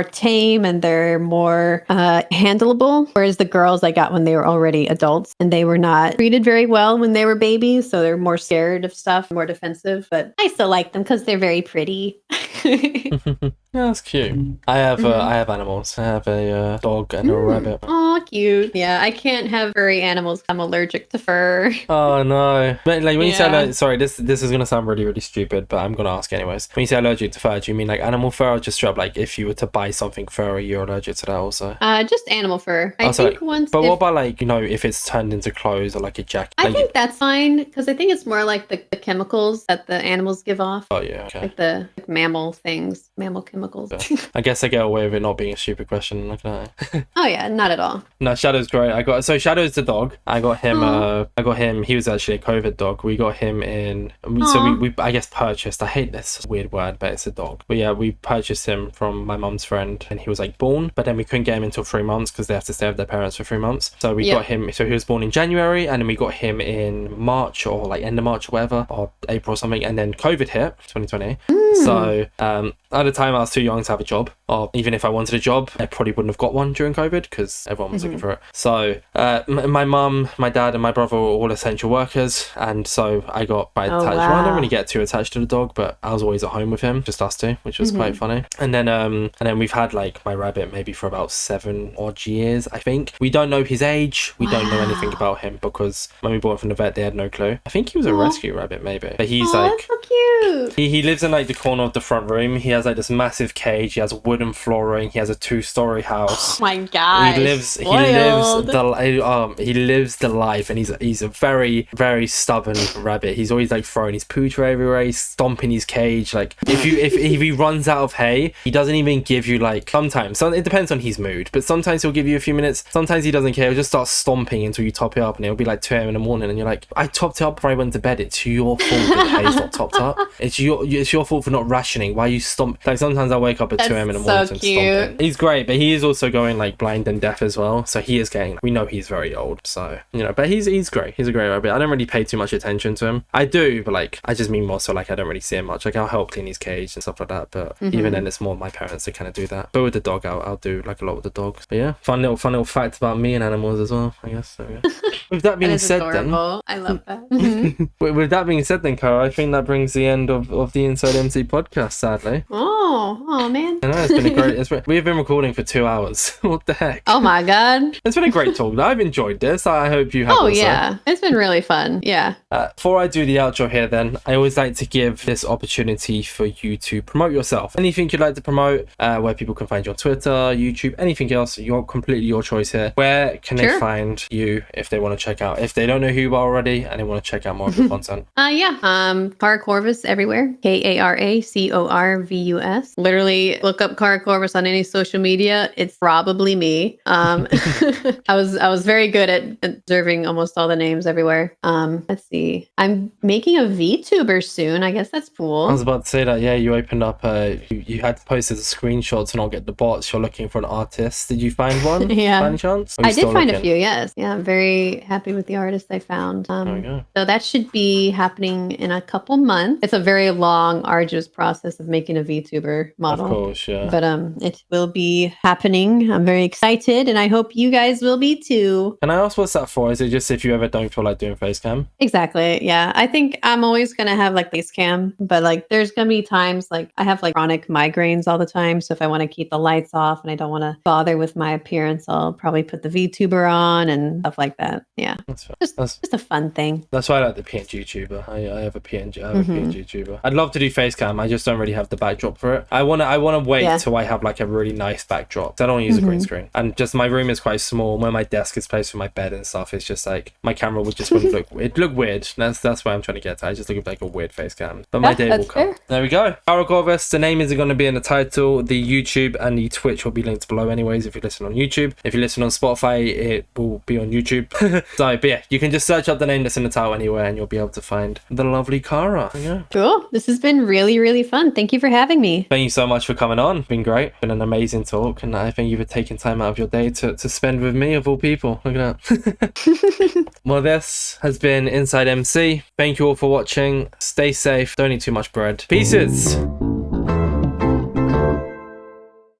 tame and they're more handleable. Whereas the girls I got when they were already adults, and they were not treated very well when they were babies, so they're more scared of stuff, more defensive. But I still like them because they're very pretty. Yeah, that's cute. I have animals. I have a dog and a rabbit. Oh, cute. Yeah, I can't have furry animals. I'm allergic to fur. Oh no! But like when you say sorry, this is gonna sound really really stupid, but I'm gonna ask anyways. When you say allergic to fur, do you mean like animal fur, or just straight up like if you were to buy something furry, you're allergic to that also? Just animal fur. I think once. But what about like if it's turned into clothes or like a jacket? I think that's fine because I think it's more like the chemicals that the animals give off. Oh yeah, okay. Like the mammal mammal things, mammal chemicals. I guess I get away with it not being a stupid question. Look at that. Oh yeah, not at all. No, Shadow's great. Shadow's the dog. I got him. Aw. I got him. He was actually a COVID dog. We got him in. We I guess purchased. I hate this weird word, but it's a dog. But yeah, we purchased him from my mum's friend, and he was like born. But then we couldn't get him until 3 months because they have to stay with their parents for 3 months. So we got him. So he was born in January, and then we got him in March or like end of March or whatever, or April or something. And then COVID hit, 2020. So at the time I was too young to have a job, or even if I wanted a job, I probably wouldn't have got one during COVID because everyone was looking for it. So my mum, my dad, and my brother were all essential workers, and so I got quite attached. Well, I didn't really get too attached to the dog, but I was always at home with him, just us two, which was quite funny. And then we've had like my rabbit maybe for about 7 odd years, I think. We don't know his age. We don't know anything about him because when we bought him from the vet, they had no clue. I think he was a rescue rabbit, maybe. But he's like, that's so cute. He lives in like the corner of the front room. He has like this massive cage. He has wooden flooring. He has a 2-story house. Oh my gosh. He lives the life, and he's a very, very stubborn rabbit. He's always like throwing his pooch everywhere. He's stomping his cage. Like if he runs out of hay, he doesn't even give you like sometimes. It depends on his mood, but sometimes he'll give you a few minutes. Sometimes he doesn't care. He'll just start stomping until you top it up, and it'll be like 2 a.m. in the morning, and you're like, I topped it up before I went to bed. It's your fault that the hay's not topped up. It's your fault for not rationing. Why you stomp? Like sometimes I wake up at 2 a.m. in the morning and stomping. He's great, but he is also going like blind and deaf as well. So he is getting. We know he's very old. So but he's great. He's a great rabbit. I don't really pay too much attention to him. I do, but like I just mean more so like I don't really see him much. Like I'll help clean his cage and stuff like that. But even then, it's more my parents that kind of do that. But with the dog, I'll do like a lot with the dogs. But yeah, fun little fact about me and animals as well, I guess. So, yeah. With that being said, adorable. I love that. With that being said, then, Cara, I think that brings the end of the InsideMC podcast. Sadly. Oh man. I know it's been a great. We've been recording for 2 hours. What the heck? Oh my god. It's been a great talk. I've enjoyed this. I hope you have. Oh also. yeah, it's been really fun. Yeah. Before I do the outro here, then I always like to give this opportunity for you to promote yourself. Anything you'd like to promote, where people can find you on Twitter, YouTube, anything else. You're completely your choice here. Where can they find you if they want to check out? If they don't know who you are already and they want to check out more of your content. KaraCorvus everywhere. KaraCorvus. Literally look up KaraCorvus on any social media. It's probably me. I was very good at observing almost all the names everywhere. Let's see. I'm making a VTuber soon. I guess that's cool. I was about to say that. Yeah, you opened up. You had posted a screenshot to not get the bots. You're looking for an artist. Did you find one? Yeah. By any chance? I did find a few. Yes. Yeah. I'm very happy with the artist I found. There we go. So that should be happening in a couple months. It's a very long, arduous process of making a VTuber model. Of course, yeah. But it will be happening. I'm very excited, and I hope you guys will be too. Can I ask what's that for? Is it just if you ever don't feel like doing face cam? Exactly. Yeah. I think I'm always gonna have like face cam, but like there's gonna be times like I have like chronic migraines all the time. So if I want to keep the lights off and I don't want to bother with my appearance, I'll probably put the VTuber on and stuff like that. Yeah. That's fair. Just a fun thing. That's why I like the PNG tuber. I have a PNG. I have a PNG tuber. I'd love to do face cam. I just don't really have the backdrop for it. I wanna wait till I have like a really nice backdrop. I don't want to use a green screen. And just my room is quite small. Where my desk is placed with my bed and stuff, it's just like my camera wouldn't look. It'd look weird. That's why I'm trying to get to. I just look like a weird face cam. But my day will come. Fair. There we go. KaraCorvus. The name isn't going to be in the title. The YouTube and the Twitch will be linked below, anyways. If you listen on YouTube, if you listen on Spotify, it will be on YouTube. So, but yeah, you can just search up the name that's in the title anywhere, and you'll be able to find the lovely Cara. Yeah. Cool. This has been really, really fun. Thank you for having me. Thank you so much for coming on. It's been great. Been an amazing talk, and I think you've taken time out of your day to spend with me, of all people. Look at that. Well, this has been InsideMC. Thank you all for watching. Stay safe. Don't eat too much bread. Peace.